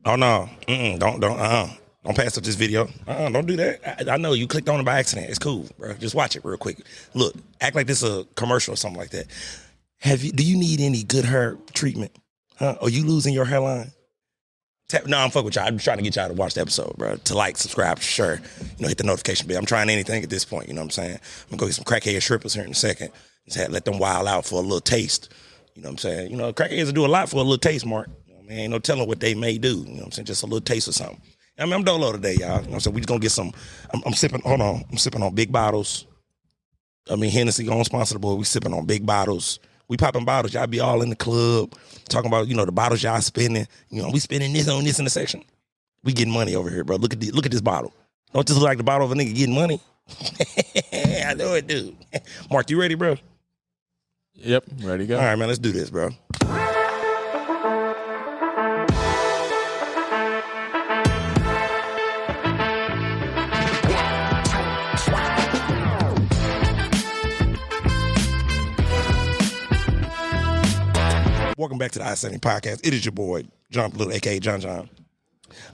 Oh no, don't pass up this video. Don't do that. I know you clicked on it by accident. It's cool, bro. Just watch it real quick. Look, act like this is a commercial or something like that. Do you need any good hair treatment? Are you losing your hairline? No, I'm fucking with y'all. I'm trying to get y'all to watch the episode, bro. To like, subscribe, sure. Hit the notification bell. I'm trying anything at this point. You know what I'm saying? I'm gonna go get some crackhead strippers here in a second. Just let them wild out for a little taste. You know what I'm saying? Crackheads will do a lot for a little taste, Mark. Man, ain't no telling what they may do. You know what I'm saying? Just a little taste or something. I'm dolo today, y'all. You know what I'm saying? We just gonna get some. I'm sipping. Hold on. I'm sipping on big bottles. Hennessy gonna sponsor the boy. We sipping on big bottles. We popping bottles. Y'all be all in the club talking about, the bottles y'all spending. We spending this on this in the section. We getting money over here, bro. Look at this bottle. Don't just look like the bottle of a nigga getting money. I know it, dude. Mark, you ready, bro? Yep, ready to go. All right, man. Let's do this, bro. Welcome back to the I-70 podcast. It is your boy, John Little, a.k.a. John.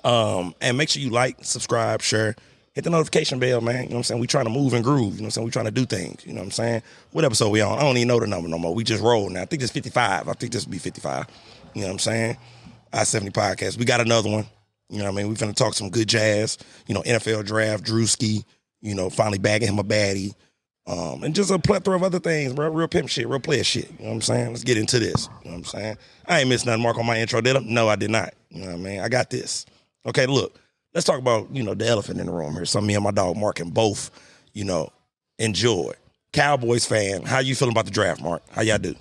And make sure you like, subscribe, share, hit the notification bell, man. You know what I'm saying? We trying to move and groove. You know what I'm saying? We trying to do things. You know what I'm saying? What episode we on? I don't even know the number no more. We just rolled now. I think this 55. I think this will be 55. You know what I'm saying? I-70 podcast. We got another one. You know what I mean? We finna talk some good jazz. NFL draft, Drewski, finally bagging him a baddie. And just a plethora of other things, bro. Real pimp shit, real player shit. You know what I'm saying? Let's get into this. You know what I'm saying? I ain't missed nothing, Mark, on my intro, did I? No, I did not. You know what I mean? I got this. Okay, look. Let's talk about, the elephant in the room here. Something me and my dog Mark can both, enjoy. Cowboys fan, how you feeling about the draft, Mark? How y'all do?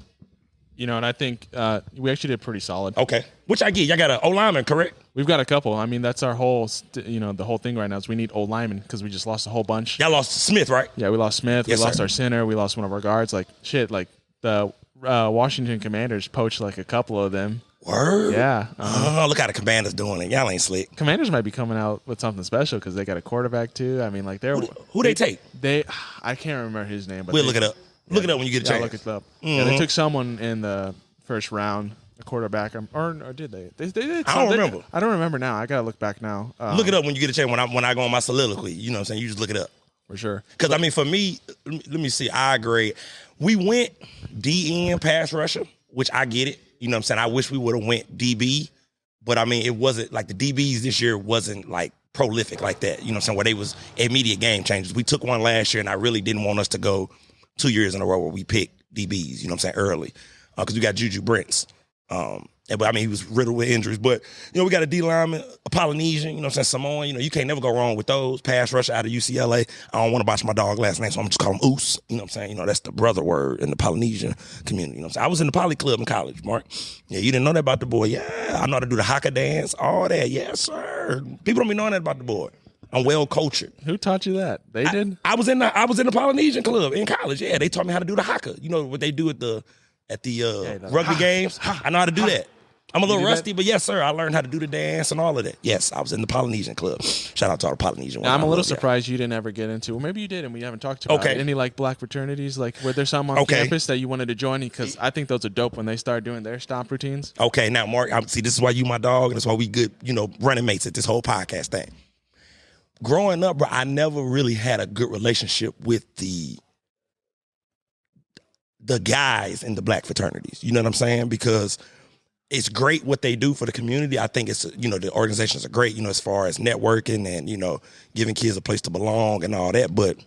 And I think we actually did pretty solid. Okay. Which I get. Y'all got an O-lineman, correct? We've got a couple. I mean, that's our whole, the whole thing right now is we need O-linemen because we just lost a whole bunch. Y'all lost Smith, right? Yeah, we lost Smith. Yes, we lost sir. our center. We lost one of our guards. Like, shit, like the Washington Commanders poached like a couple of them. Word? Yeah. Oh, look how the Commanders doing it. Y'all ain't slick. Commanders might be coming out with something special because they got a quarterback too. I mean, like Who they take? I can't remember his name, but We'll look it up. Yeah, look it up when you get a chance. Look it up. Mm-hmm. Yeah, they took someone in the first round, a quarterback, or did they? They did. I don't remember. I don't remember now. I gotta look back now. Look it up when you get a chance. When I go on my soliloquy, you know what I'm saying? You just look it up. For sure. Because, for me, let me see. I agree. We went DN pass rusher, which I get it. You know what I'm saying? I wish we would have went DB. But, it wasn't like the DBs this year wasn't like prolific like that. You know what I'm saying? Where they was immediate game changers. We took one last year, and I really didn't want us to go 2 years in a row where we picked DBs, you know what I'm saying, early. Because we got Juju Brents. But he was riddled with injuries. But, we got a D lineman, a Polynesian, you know what I'm saying, Samoan. You can't never go wrong with those. Pass rusher out of UCLA. I don't want to botch my dog last name, so I'm just call him Oos. You know what I'm saying? That's the brother word in the Polynesian community. You know what I'm saying? I was in the Poly Club in college, Mark. Yeah, you didn't know that about the boy. Yeah, I know how to do the haka dance, all that. Yes, sir. People don't be knowing that about the boy. I'm well cultured. Who taught you that? They did? I was in the Polynesian club in college. Yeah, they taught me how to do the haka. You know what they do at the rugby games? I know how to do that. I'm a little rusty, but yes, sir. I learned how to do the dance and all of that. Yes, I was in the Polynesian club. Shout out to all the Polynesian. Now, I'm a little surprised you didn't ever get into. Well, maybe you did, and we haven't talked about any like black fraternities. Like, were there some on campus that you wanted to join? Because I think those are dope when they start doing their stomp routines. Okay, now Mark, see, this is why you my dog, and that's why we good, running mates at this whole podcast thing. Growing up, bro, I never really had a good relationship with the guys in the black fraternities. You know what I'm saying? Because it's great what they do for the community. I think it's, the organizations are great, as far as networking and, giving kids a place to belong and all that. But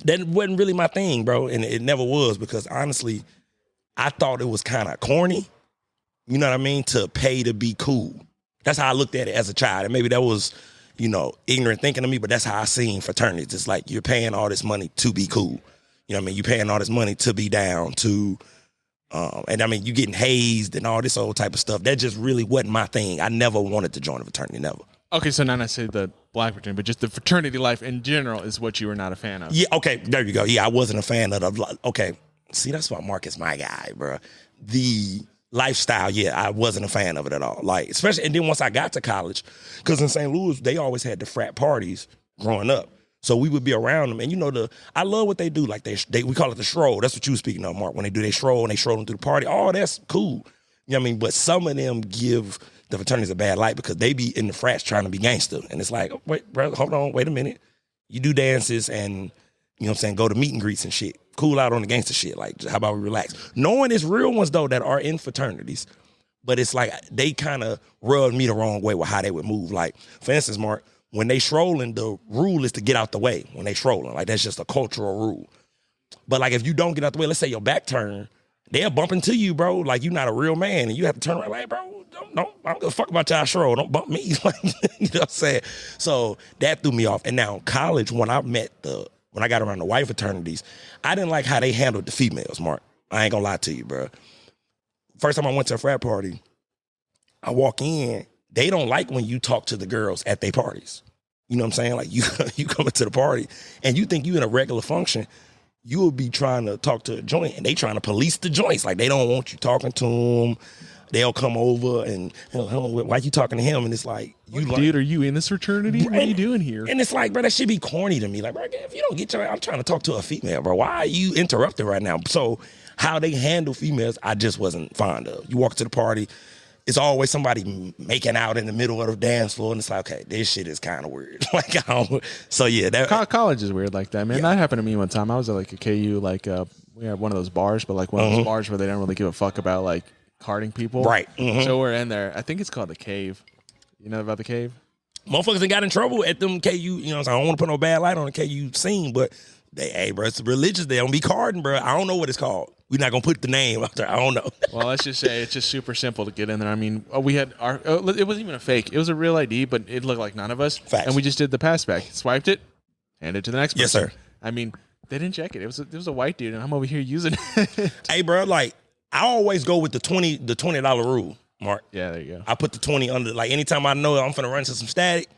that wasn't really my thing, bro. And it never was, because honestly, I thought it was kind of corny, you know what I mean, to pay to be cool. That's how I looked at it as a child. And maybe that was, ignorant thinking of me, but that's how I seen fraternities. It's like you're paying all this money to be cool. You know what I mean? You're paying all this money to be down, to... and you getting hazed and all this old type of stuff. That just really wasn't my thing. I never wanted to join a fraternity, never. Okay, so not necessarily the black fraternity, but just the fraternity life in general is what you were not a fan of. Yeah, okay, there you go. Yeah, I wasn't a fan of the, okay. See, that's why Mark is my guy, bro. The lifestyle, yeah, I wasn't a fan of it at all. Like, especially, and then once I got to college, because in St. Louis, they always had the frat parties growing up. So we would be around them, and I love what they do. Like we call it the stroll. That's what you were speaking of, Mark. When they do their stroll and they stroll them through the party, oh, that's cool. You know what I mean? But some of them give the fraternity's a bad light because they be in the frats trying to be gangster. And it's like, wait, bro, hold on, wait a minute. You do dances and, you know what I'm saying, go to meet and greets and shit. Cool out on the gangster shit. Like, how about we relax? Knowing it's real ones, though, that are in fraternities, but it's like they kind of rubbed me the wrong way with how they would move. Like, for instance, Mark, when they strolling, the rule is to get out the way when they strolling. Like, that's just a cultural rule. But, like, if you don't get out the way, let's say your back turn, they'll bump into you, bro. Like, you're not a real man, and you have to turn around like, bro, I don't give a fuck about y'all stroll. Don't bump me. Like, you know what I'm saying? So that threw me off. And now in college, when I got around the white fraternities, I didn't like how they handled the females, Mark. I ain't gonna lie to you, bro. First time I went to a frat party, I walk in, they don't like when you talk to the girls at their parties. You know what I'm saying? Like, you come into the party, and you think you in a regular function, you will be trying to talk to a joint, and they trying to police the joints. Like, they don't want you talking to them. They'll come over and, why you talking to him? And it's like, dude, are you in this fraternity? What are you doing here? And it's like, bro, that should be corny to me. Like, bro, if you don't get I'm trying to talk to a female, bro. Why are you interrupting right now? So how they handle females, I just wasn't fond of. You walk to the party, it's always somebody making out in the middle of the dance floor, and it's like, okay, this shit is kind of weird. Like, so yeah, college is weird like that, man. Yeah. That happened to me one time. I was at like a KU, like we had one of those bars, but like one of those bars where they don't really give a fuck about like carding people. Right. So we're in there. I think it's called the Cave. You know about the Cave? Motherfuckers ain't got in trouble at them KU, you know what I'm saying? I don't want to put no bad light on the KU scene, but hey, bro, it's religious. They don't be carding, bro. I don't know what it's called. We're not going to put the name out there. I don't know. Well, let's just say it's just super simple to get in there. I mean, we had it wasn't even a fake. It was a real ID, but it looked like none of us. Facts. And we just did the pass back. Swiped it, handed it to the next person. Yes, sir. I mean, they didn't check it. It was a white dude, and I'm over here using it. Hey, bro, like, I always go with the $20 rule, Mark. Yeah, there you go. I put the 20 under, like, anytime I know I'm finna run into some static.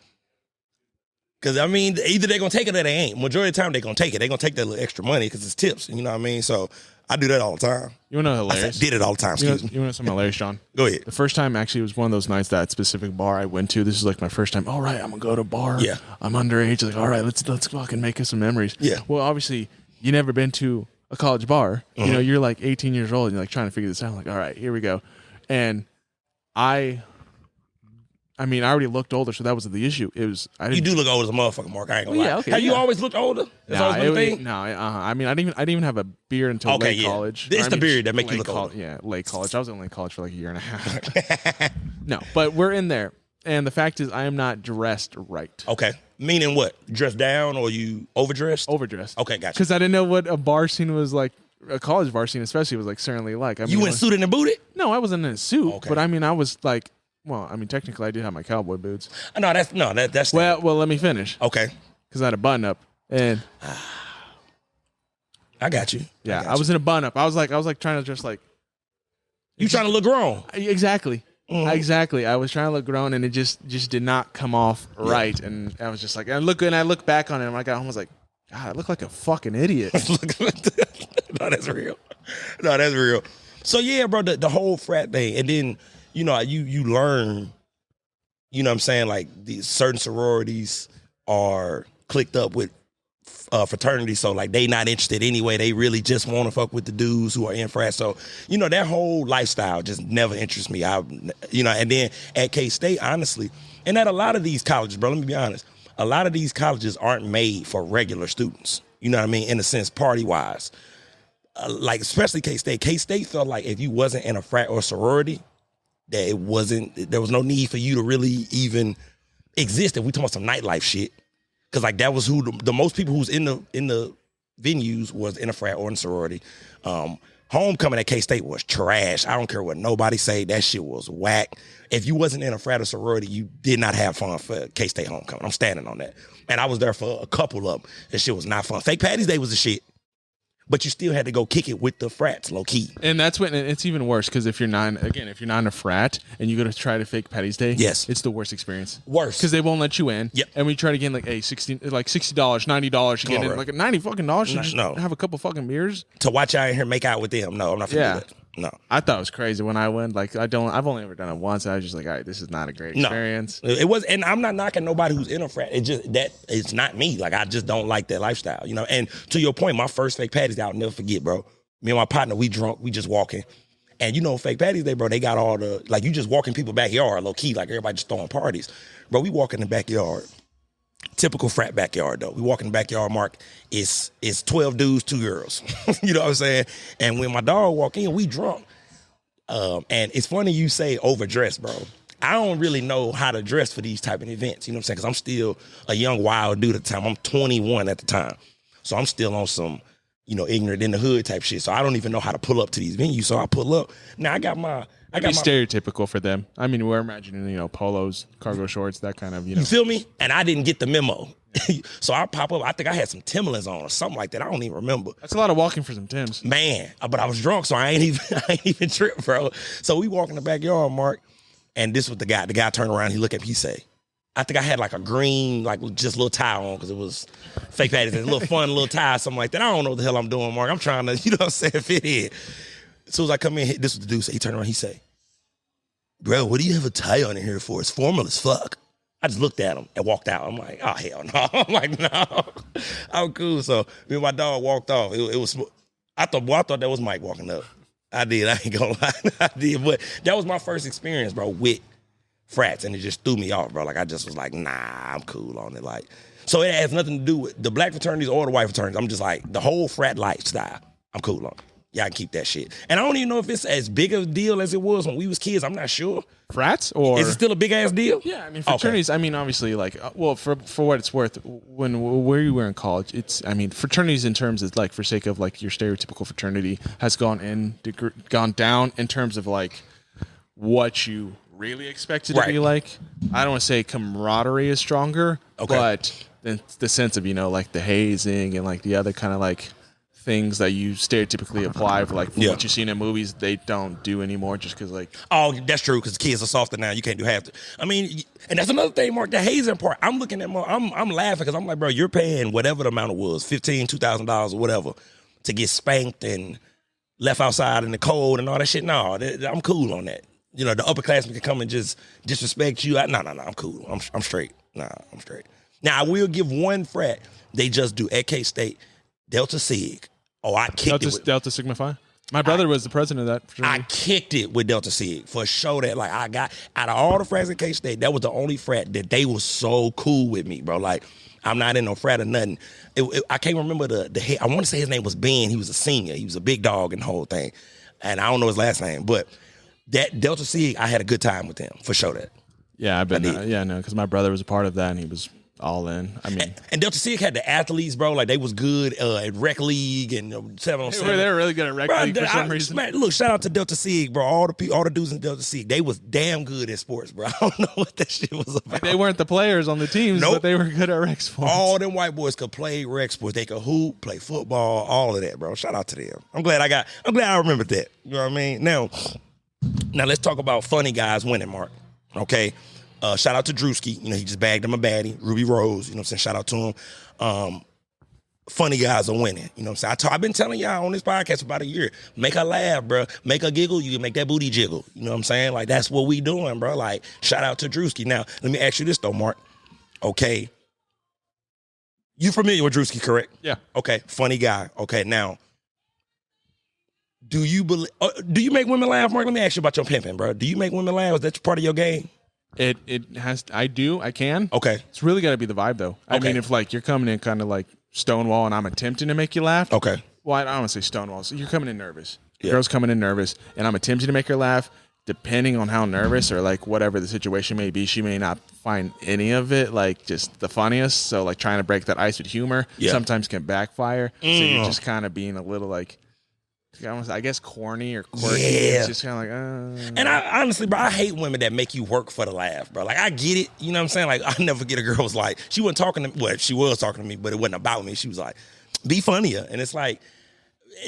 Because, I mean, either they're going to take it or they ain't. Majority of the time, they're going to take it. They're going to take that little extra money because it's tips. You know what I mean? So I do that all the time. You want to know hilarious? I did it all the time. Excuse me. You want to know something hilarious, Sean? Go ahead. The first time, actually, was one of those nights, that specific bar I went to. This is like my first time. All right, I'm going to go to a bar. Yeah. I'm underage. Like, all right, let's fucking make us some memories. Yeah. Well, obviously, you never been to a college bar. You know, you're like 18 years old and you're like trying to figure this out. I'm like, all right, here we go. And I mean, I already looked older, so that wasn't the issue. It was you do look old as a motherfucker, Mark. I ain't gonna lie. Yeah, okay, Have you always looked older? No, I mean, I didn't even have a beard until late college. It's the beard that make you look older. Yeah, late college. I was in late college for like a year and a half. No, but we're in there, and the fact is, I am not dressed right. Okay, meaning what? Dressed down or you overdressed? Overdressed. Okay, gotcha. Because I didn't know what a bar scene was like. A college bar scene, especially, was like certainly like. I mean, you went suited and booted? No, I wasn't in a suit, but I mean, I was like. Well, I mean, technically, I did have my cowboy boots. That's well. Let me finish. Okay. Because I had a button up, and I got you. Yeah, I was in a button up. I was like trying to just like. You trying to look grown? Exactly. Exactly. I was trying to look grown, and it just did not come off right. And I was just like, I look back on it, and I got home, I was like, God, I look like a fucking idiot. No, that's real. So yeah, bro, the whole frat thing, and then. You know, you learn, you know what I'm saying, like these certain sororities are clicked up with fraternities, so like they not interested anyway. They really just want to fuck with the dudes who are in frat. So, you know, that whole lifestyle just never interests me. And then at K-State, honestly, and at a lot of these colleges, bro, let me be honest, a lot of these colleges aren't made for regular students. You know what I mean? In a sense, party-wise. Like, especially K-State. K-State felt like if you wasn't in a frat or sorority, that there was no need for you to really even exist if we talking about some nightlife shit. Cause like that was who the most people who's in the venues was in a frat or in a sorority. Homecoming at K-State was trash. I don't care what nobody say, that shit was whack. If you wasn't in a frat or sorority, you did not have fun for K-State homecoming. I'm standing on that. And I was there for a couple of them. That shit was not fun. Fake Patty's Day was the shit. But you still had to go kick it with the frats, low key. And that's when it's even worse because if you're not in a frat and you go to try to fake Patty's Day, yes, it's the worst experience. Worse because they won't let you in. Yep. And we try to get like $60, $90 to get in, like $90 fucking dollars to just have a couple fucking beers to watch out in here make out with them. No, I'm not gonna do that. No, I thought it was crazy when I went. Like I've only ever done it once. I was just like, all right, this is not a great experience. No, it was, and I'm not knocking nobody who's in a frat. It just that it's not me. Like I just don't like that lifestyle, you know. And to your point, my first fake Patty's Day, I'll never forget, bro. Me and my partner, we drunk, we just walking, And you know, Fake Patty's Day, bro, they got all the, like, you just walk in people's backyard, low key, like everybody just throwing parties. Bro, we walk in the backyard. Typical frat backyard, though. We walk in the backyard, Mark, it's 12 dudes, 2 girls. You know what I'm saying? And when my dog walk in, we drunk. And it's funny you say overdressed, bro. I don't really know how to dress for these type of events, you know what I'm saying? Because I'm still a young, wild dude at the time. I'm 21 at the time. So I'm still on some, you know, ignorant in the hood type shit. So I don't even know how to pull up to these venues. So I pull up. Now I got my stereotypical for them. I mean, we're imagining, you know, polos, cargo shorts, that kind of, you know. You feel me? And I didn't get the memo. So I pop up. I think I had some Timberlands on or something like that. I don't even remember. That's a lot of walking for some Timbs. Man, but I was drunk, so I ain't even tripped, bro. So we walk in the backyard, Mark, and this was the guy. The guy turned around, he looked at me, he say, I think I had like a green, like just little tie on because it was Fake Patty's, a little fun little tie, something like that. I don't know what the hell I'm doing, Mark. I'm trying to, you know what I'm saying, fit in. As soon as I come in, this was the dude. So he turned around, he say, bro, what do you have a tie on in here for? It's formal as fuck. I just looked at him and walked out. I'm like, oh, hell no. I'm like, no. I'm cool. So me and my dog walked off. It was, I thought that was Mike walking up. I did. I ain't gonna lie. I did. But that was my first experience, bro, with frats. And it just threw me off, bro. Like, I just was like, nah, I'm cool on it. Like, so it has nothing to do with the black fraternities or the white fraternities. I'm just like, the whole frat lifestyle, I'm cool on it. Y'all can keep that shit. And I don't even know if it's as big a deal as it was when we was kids. I'm not sure. Frats? Or is it still a big ass deal? Yeah, I mean, fraternities, okay. I mean, obviously, like, well, for what it's worth, where you were in college, it's, I mean, fraternities in terms of, like, for sake of, like, your stereotypical fraternity has gone down in terms of, like, what you really expect it to be like. I don't want to say camaraderie is stronger, but the sense of, you know, like, the hazing and, like, the other kind of, like, things that you stereotypically apply for, like, what you've seen in movies, they don't do anymore just because, like... Oh, that's true, because kids are softer now. You can't do half the... I mean, and that's another thing, Mark, the hazing part. I'm looking at more... I'm laughing because I'm like, bro, you're paying whatever the amount it was, $1,500, $2,000 or whatever, to get spanked and left outside in the cold and all that shit. No, I'm cool on that. You know, the upperclassmen can come and just disrespect you. No, I'm cool. I'm straight. Nah, I'm straight. Now, I will give one frat. They just do at K-State, Delta Sig. Oh, I kicked it. Delta Sigma Phi? My brother was the president of that fraternity. I kicked it with Delta Sig for sure. That, like, I got, out of all the frats at K-State, that was the only frat that they was so cool with me, bro. Like, I'm not in no frat or nothing. I can't remember the head. I want to say his name was Ben. He was a senior. He was a big dog in the whole thing. And I don't know his last name, but that Delta Sig, I had a good time with him, for sure that. Yeah, I bet. Because my brother was a part of that, and he was all in. I mean, and Delta Sig had the athletes, bro. Like, they was good at rec league and 7-on-7. They were really good at rec league for some reason. Man, look, shout out to Delta Sig, bro. All the dudes in Delta Sig, they was damn good at sports, bro. I don't know what that shit was about. Like, they weren't the players on the teams, but they were good at rec sports. All them white boys could play rec sports. They could hoop, play football, all of that, bro. Shout out to them. I'm glad I remembered that. You know what I mean? Now let's talk about funny guys winning, Mark. Okay. Shout out to Drewski. You know, he just bagged him a baddie. Ruby Rose. You know what I'm saying? Shout out to him. Funny guys are winning. You know what I'm saying? I've been telling y'all on this podcast for about a year. Make her laugh, bro. Make her giggle. You can make that booty jiggle. You know what I'm saying? Like, that's what we doing, bro. Like, shout out to Drewski. Now, let me ask you this, though, Mark. Okay. You familiar with Drewski, correct? Yeah. Okay. Funny guy. Okay. Now, do you make women laugh, Mark? Let me ask you about your pimping, bro. Do you make women laugh? Is that part of your game? It has. I can. Okay. It's really got to be the vibe, though. I mean, if, like, you're coming in kind of like Stonewall and I'm attempting to make you laugh. Okay. Well, I don't want to say Stonewall. So you're coming in nervous. Yeah. Girl's coming in nervous, and I'm attempting to make her laugh. Depending on how nervous or, like, whatever the situation may be, she may not find any of it, like, just the funniest. So, like, trying to break that ice with humor sometimes can backfire. So you're just kind of being a little, like, I guess corny or quirky. Yeah. It's just kind of like, And I honestly, bro, I hate women that make you work for the laugh, bro. Like, I get it. You know what I'm saying? Like, I never get a girl was like, she wasn't talking to me. Well, she was talking to me, but it wasn't about me. She was like, be funnier. And it's like,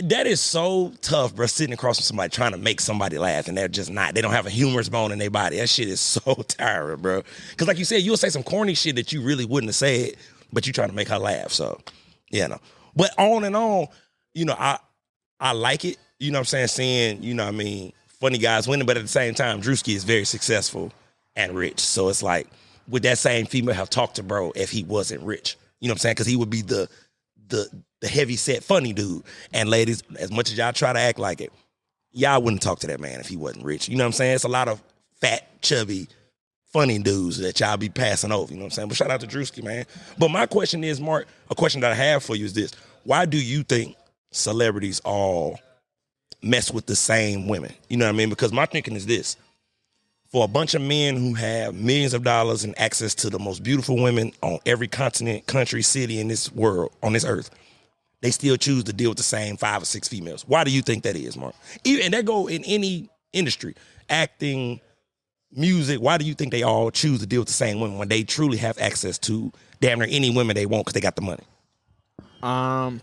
that is so tough, bro, sitting across from somebody trying to make somebody laugh, and they're just not. They don't have a humorous bone in their body. That shit is so tiring, bro. Because like you said, you'll say some corny shit that you really wouldn't have said, but you trying to make her laugh. So, yeah, no. But on and on, you know, I like it, you know what I'm saying, seeing, you know what I mean, funny guys winning, but at the same time, Drewski is very successful and rich. So it's like, would that same female have talked to bro if he wasn't rich? You know what I'm saying? Because he would be the heavy set funny dude. And ladies, as much as y'all try to act like it, y'all wouldn't talk to that man if he wasn't rich. You know what I'm saying? It's a lot of fat, chubby, funny dudes that y'all be passing over. You know what I'm saying? But shout out to Drewski, man. But my question is, Mark, a question that I have for you is this. Why do you think celebrities all mess with the same women? You know what I mean? Because my thinking is this. For a bunch of men who have millions of dollars and access to the most beautiful women on every continent, country, city in this world, on this earth, they still choose to deal with the same 5 or 6 females. Why do you think that is, Mark? And that go in any industry, acting, music. Why do you think they all choose to deal with the same women when they truly have access to damn near any women they want because they got the money? I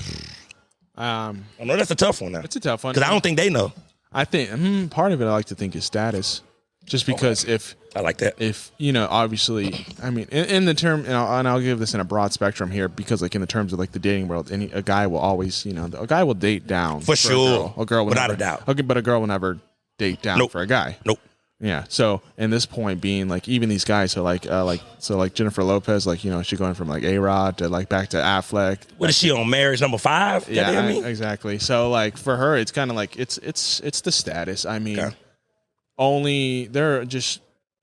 know that's a tough one now. It's a tough one because I don't think they know. I think part of it I like to think is status. Just because if I like that, if obviously, I mean, in the term, and I'll give this in a broad spectrum here, because like in the terms of like the dating world, a guy will always, a guy will date down for sure, a girl will without never, a doubt. Okay, but a girl will never date down for a guy. Nope. Yeah. So, and this point being like even these guys, so like Jennifer Lopez, like she's going from like A-Rod to like back to Affleck. What is she on? Marriage number 5? Yeah, exactly. So like for her, it's kind of like it's the status. I mean. Okay. Only there's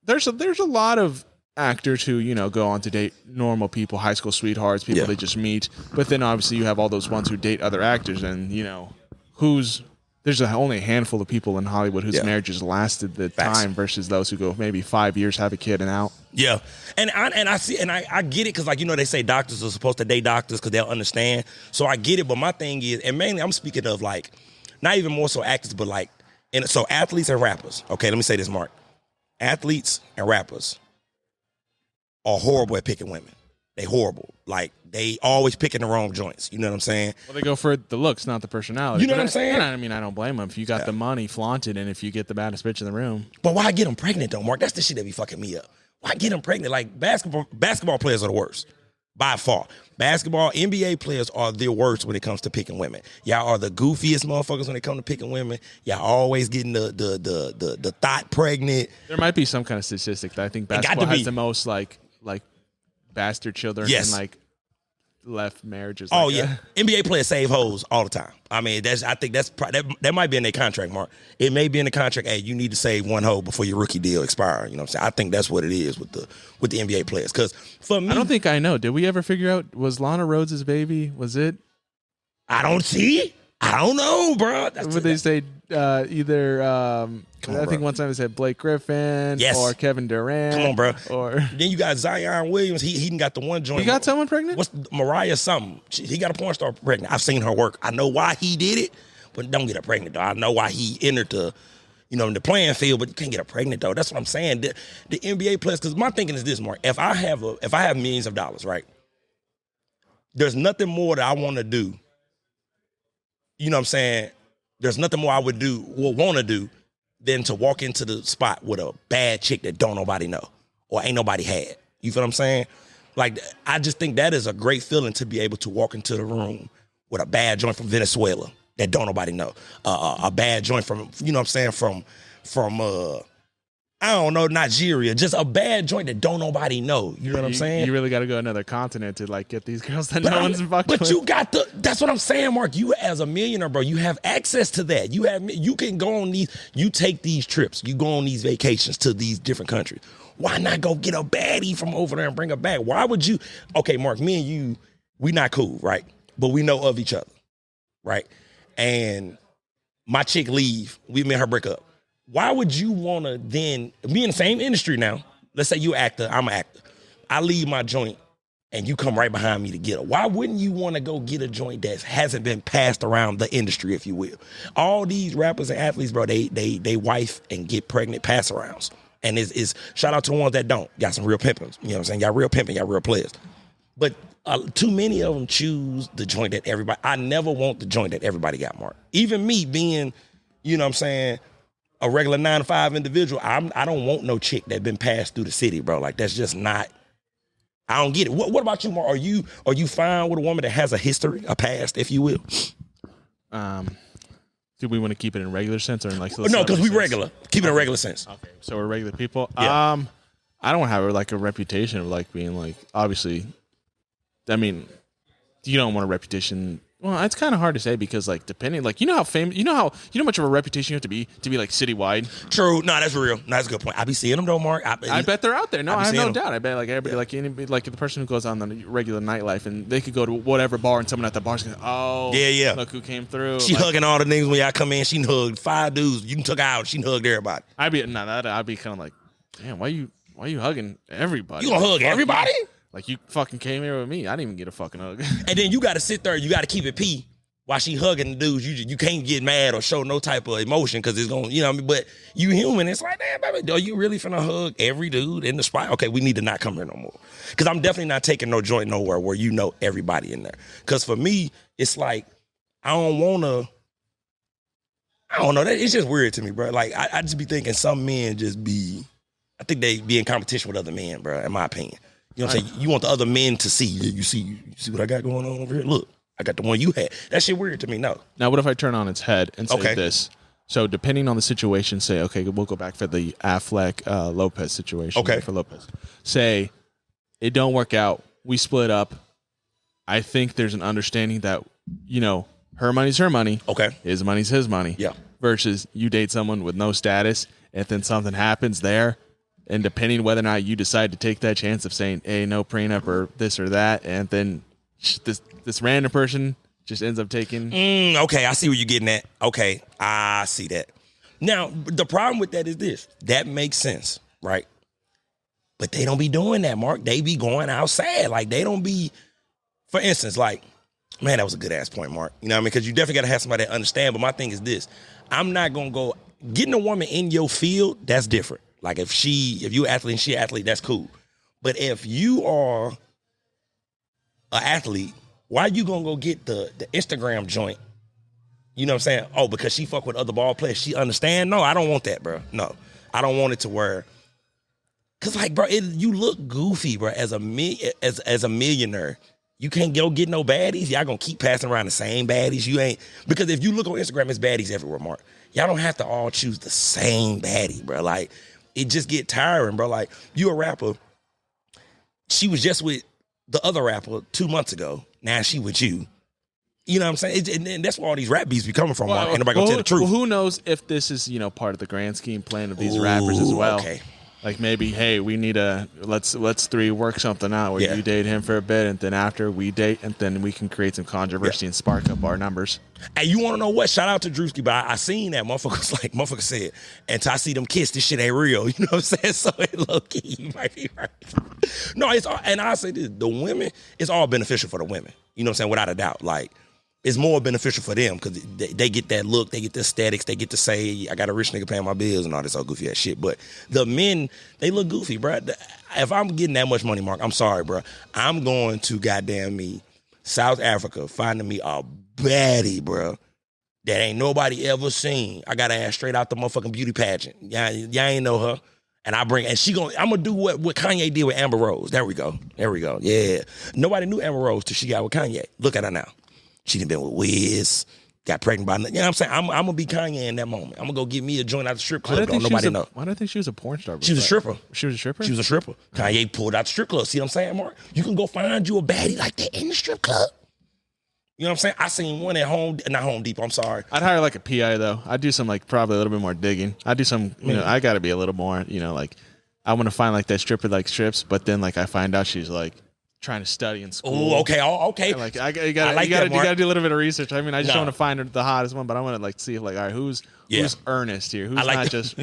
a lot of actors who go on to date normal people, high school sweethearts, people they just meet. But then obviously you have all those ones who date other actors, and there's only a handful of people in Hollywood whose marriages lasted the time versus those who go maybe 5 years, have a kid, and out. Yeah, and I see, and I get it because like they say doctors are supposed to date doctors because they'll understand. So I get it, but my thing is, and mainly I'm speaking of like not even more so actors, but like. And so athletes and rappers, okay, let me say this, Mark. Athletes and rappers are horrible at picking women. They horrible. Like, they always picking the wrong joints. You know what I'm saying? Well, they go for the looks, not the personality. You know what I'm saying? I mean, I don't blame them. If you got the money, flaunt it, and if you get the baddest bitch in the room. But why get them pregnant, though, Mark? That's the shit that be fucking me up. Why get them pregnant? Like, basketball players are the worst. By far. Basketball, NBA players are the worst when it comes to picking women. Y'all are the goofiest motherfuckers when it comes to picking women. Y'all always getting the thought pregnant. There might be some kind of statistic that I think basketball has the most like bastard children and like left marriages. Oh yeah, NBA players save hoes all the time. I mean, I think that might be in their contract, Mark. It may be in the contract. Hey, you need to save one hoe before your rookie deal expires. You know what I'm saying? I think that's what it is with the NBA players. Because for me, I don't think I know. Did we ever figure out was Lana Rhodes' baby? Was it? I don't know, bro. Would they say either? I think one time they said Blake Griffin or Kevin Durant. Come on, bro. Or then you got Zion Williams. He got the one joint. He got someone pregnant? What's Mariah something? He got a porn star pregnant. I've seen her work. I know why he did it, but don't get her pregnant, though. I know why he entered the playing field, but you can't get her pregnant, though. That's what I'm saying. The NBA players, because my thinking is this, Mark. If I have millions of dollars, right, there's nothing more that I want to do. You know what I'm saying? There's nothing more I would want to do than to walk into the spot with a bad chick that don't nobody know or ain't nobody had. You feel what I'm saying? Like, I just think that is a great feeling to be able to walk into the room with a bad joint from Venezuela that don't nobody know. A bad joint from, you know what I'm saying, from I don't know, Nigeria. Just a bad joint that don't nobody know. You know what I'm saying? You really got to go another continent to like get these girls that no one's fucking with. But you got that's what I'm saying, Mark. You as a millionaire, bro, you have access to that. You can go on you take these trips. You go on these vacations to these different countries. Why not go get a baddie from over there and bring her back? Why would you? Okay, Mark, me and you, we not cool, right? But we know of each other, right? And my chick leave. Me and her break up. Why would you want to then be in the same industry now? Let's say you're an actor, I'm an actor. I leave my joint and you come right behind me to get her. Why wouldn't you want to go get a joint that hasn't been passed around the industry, if you will? All these rappers and athletes, bro, they wife and get pregnant pass arounds. And it's shout out to the ones that don't. Got some real pimping. You know what I'm saying? Y'all real pimping, y'all real players. But too many of them choose the joint that everybody. I never want the joint that everybody got, Mark. Even me being, you know what I'm saying, a regular 9-to-5 individual, I don't want no chick that been passed through the city, bro. Like, that's just not. I don't get it. What about you, Mark? Are you fine with a woman that has a history, a past, if you will? Do we want to keep it in regular sense or in like? No, because we regular. Keep it in regular sense. Okay, so we're regular people. Yeah. I don't have like a reputation of like being like, obviously. I mean, you don't want a reputation Well, it's kind of hard to say because, like, depending, like, you know how much of a reputation you have to be like citywide. True. No, that's real. No, that's a good point. I be seeing them though, Mark. I bet they're out there. No, I have no doubt. I bet like everybody, Yeah. like anybody, like the person who goes on the regular nightlife, and they could go to whatever bar, and someone at the bar's going, oh, yeah, look who came through. She like, hugging all the niggas when y'all come in. She hugged 5 dudes. You took her out. She hugged everybody. I'd be kind of like, damn, why you hugging everybody? You gonna hug everybody? Like you fucking came here with me. I didn't even get a fucking hug. And then you got to sit there. You got to keep it pee while she hugging the dudes. You can't get mad or show no type of emotion because it's going, you know what I mean? But you human. It's like, damn, baby, are you really finna hug every dude in the spot? Okay, we need to not come here no more. Because I'm definitely not taking no joint nowhere where you know everybody in there. Because for me, it's like, I don't know. It's just weird to me, bro. Like, I just be thinking some men I think they be in competition with other men, bro, in my opinion. You know what I'm saying? You want the other men to see. You see what I got going on over here? Look, I got the one you had. That shit weird to me, no. Now, what if I turn on its head and say this? So, depending on the situation, say, okay, we'll go back for the Affleck Lopez situation. Okay. For Lopez. Say, it don't work out. We split up. I think there's an understanding that, you know, her money's her money. Okay. His money's his money. Yeah. Versus you date someone with no status, and then something happens there. And depending whether or not you decide to take that chance of saying, hey, no prenup or this or that, and then this random person just ends up taking. Okay, I see where you're getting at. Okay, I see that. Now, the problem with that is this. That makes sense, right? But they don't be doing that, Mark. They be going outside. Like, they don't be, for instance, like, man, that was a good ass point, Mark. You know what I mean? Because you definitely got to have somebody that understand. But my thing is this. I'm not going to go, getting a woman in your field, that's different. Like if you an athlete and she an athlete, that's cool. But if you are an athlete, why are you gonna go get the Instagram joint? You know what I'm saying? Oh, because she fuck with other ball players. She understand? No, I don't want that, bro. No, I don't want it to where. Cause like, bro, you look goofy, bro. As a millionaire, you can't go get no baddies. Y'all gonna keep passing around the same baddies. You ain't, because if you look on Instagram, it's baddies everywhere, Mark. Y'all don't have to all choose the same baddie, bro. Like, it just get tiring, bro. Like, you a rapper. She was just with the other rapper 2 months ago. Now she with you. You know what I'm saying? And that's where all these rap beats be coming from, Mark. Ain't nobody gonna tell the truth. Well, who knows if this is, you know, part of the grand scheme plan of these rappers as well. Okay. Like maybe, hey, we need let's three work something out where you date him for a bit, and then after we date, and then we can create some controversy and spark up our numbers. Hey, you want to know what? Shout out to Drewski, but I seen that motherfucker said, until I see them kiss, this shit ain't real. You know what I'm saying? So it low key, you might be right. No, it's all, and I say this, the women, it's all beneficial for the women. You know what I'm saying? Without a doubt. Like, it's more beneficial for them because they get that look, they get the aesthetics, they get to say, I got a rich nigga paying my bills and all this old goofy ass shit. But the men, they look goofy, bro. If I'm getting that much money, Mark, I'm sorry, bro. I'm going to goddamn me South Africa, finding me a baddie, bro, that ain't nobody ever seen. I got to ask straight out the motherfucking beauty pageant. Y'all ain't know her. And I'm gonna do what Kanye did with Amber Rose. There we go. Yeah. Nobody knew Amber Rose till she got with Kanye. Look at her now. She done been with Wiz, got pregnant by, you know what I'm saying? I'm gonna be Kanye in that moment. I'm gonna go get me a joint out the strip club. Don't nobody know. Why do I think she was a porn star? She was a stripper. She was a stripper? She was a stripper. Kanye pulled out the strip club. See what I'm saying, Mark? You can go find you a baddie like that in the strip club. You know what I'm saying? I seen one at not Home Depot, I'm sorry. I'd hire like a PI though. I'd do some like probably a little bit more digging. I'd do some, you know, I gotta be a little more, you know, like I want to find like that stripper like strips, but then like I find out she's like trying to study in school. Oh, okay. Like you gotta do a little bit of research. I mean, I just want to find the hottest one, but I want to like see if like, all right, who's earnest here? Who's not just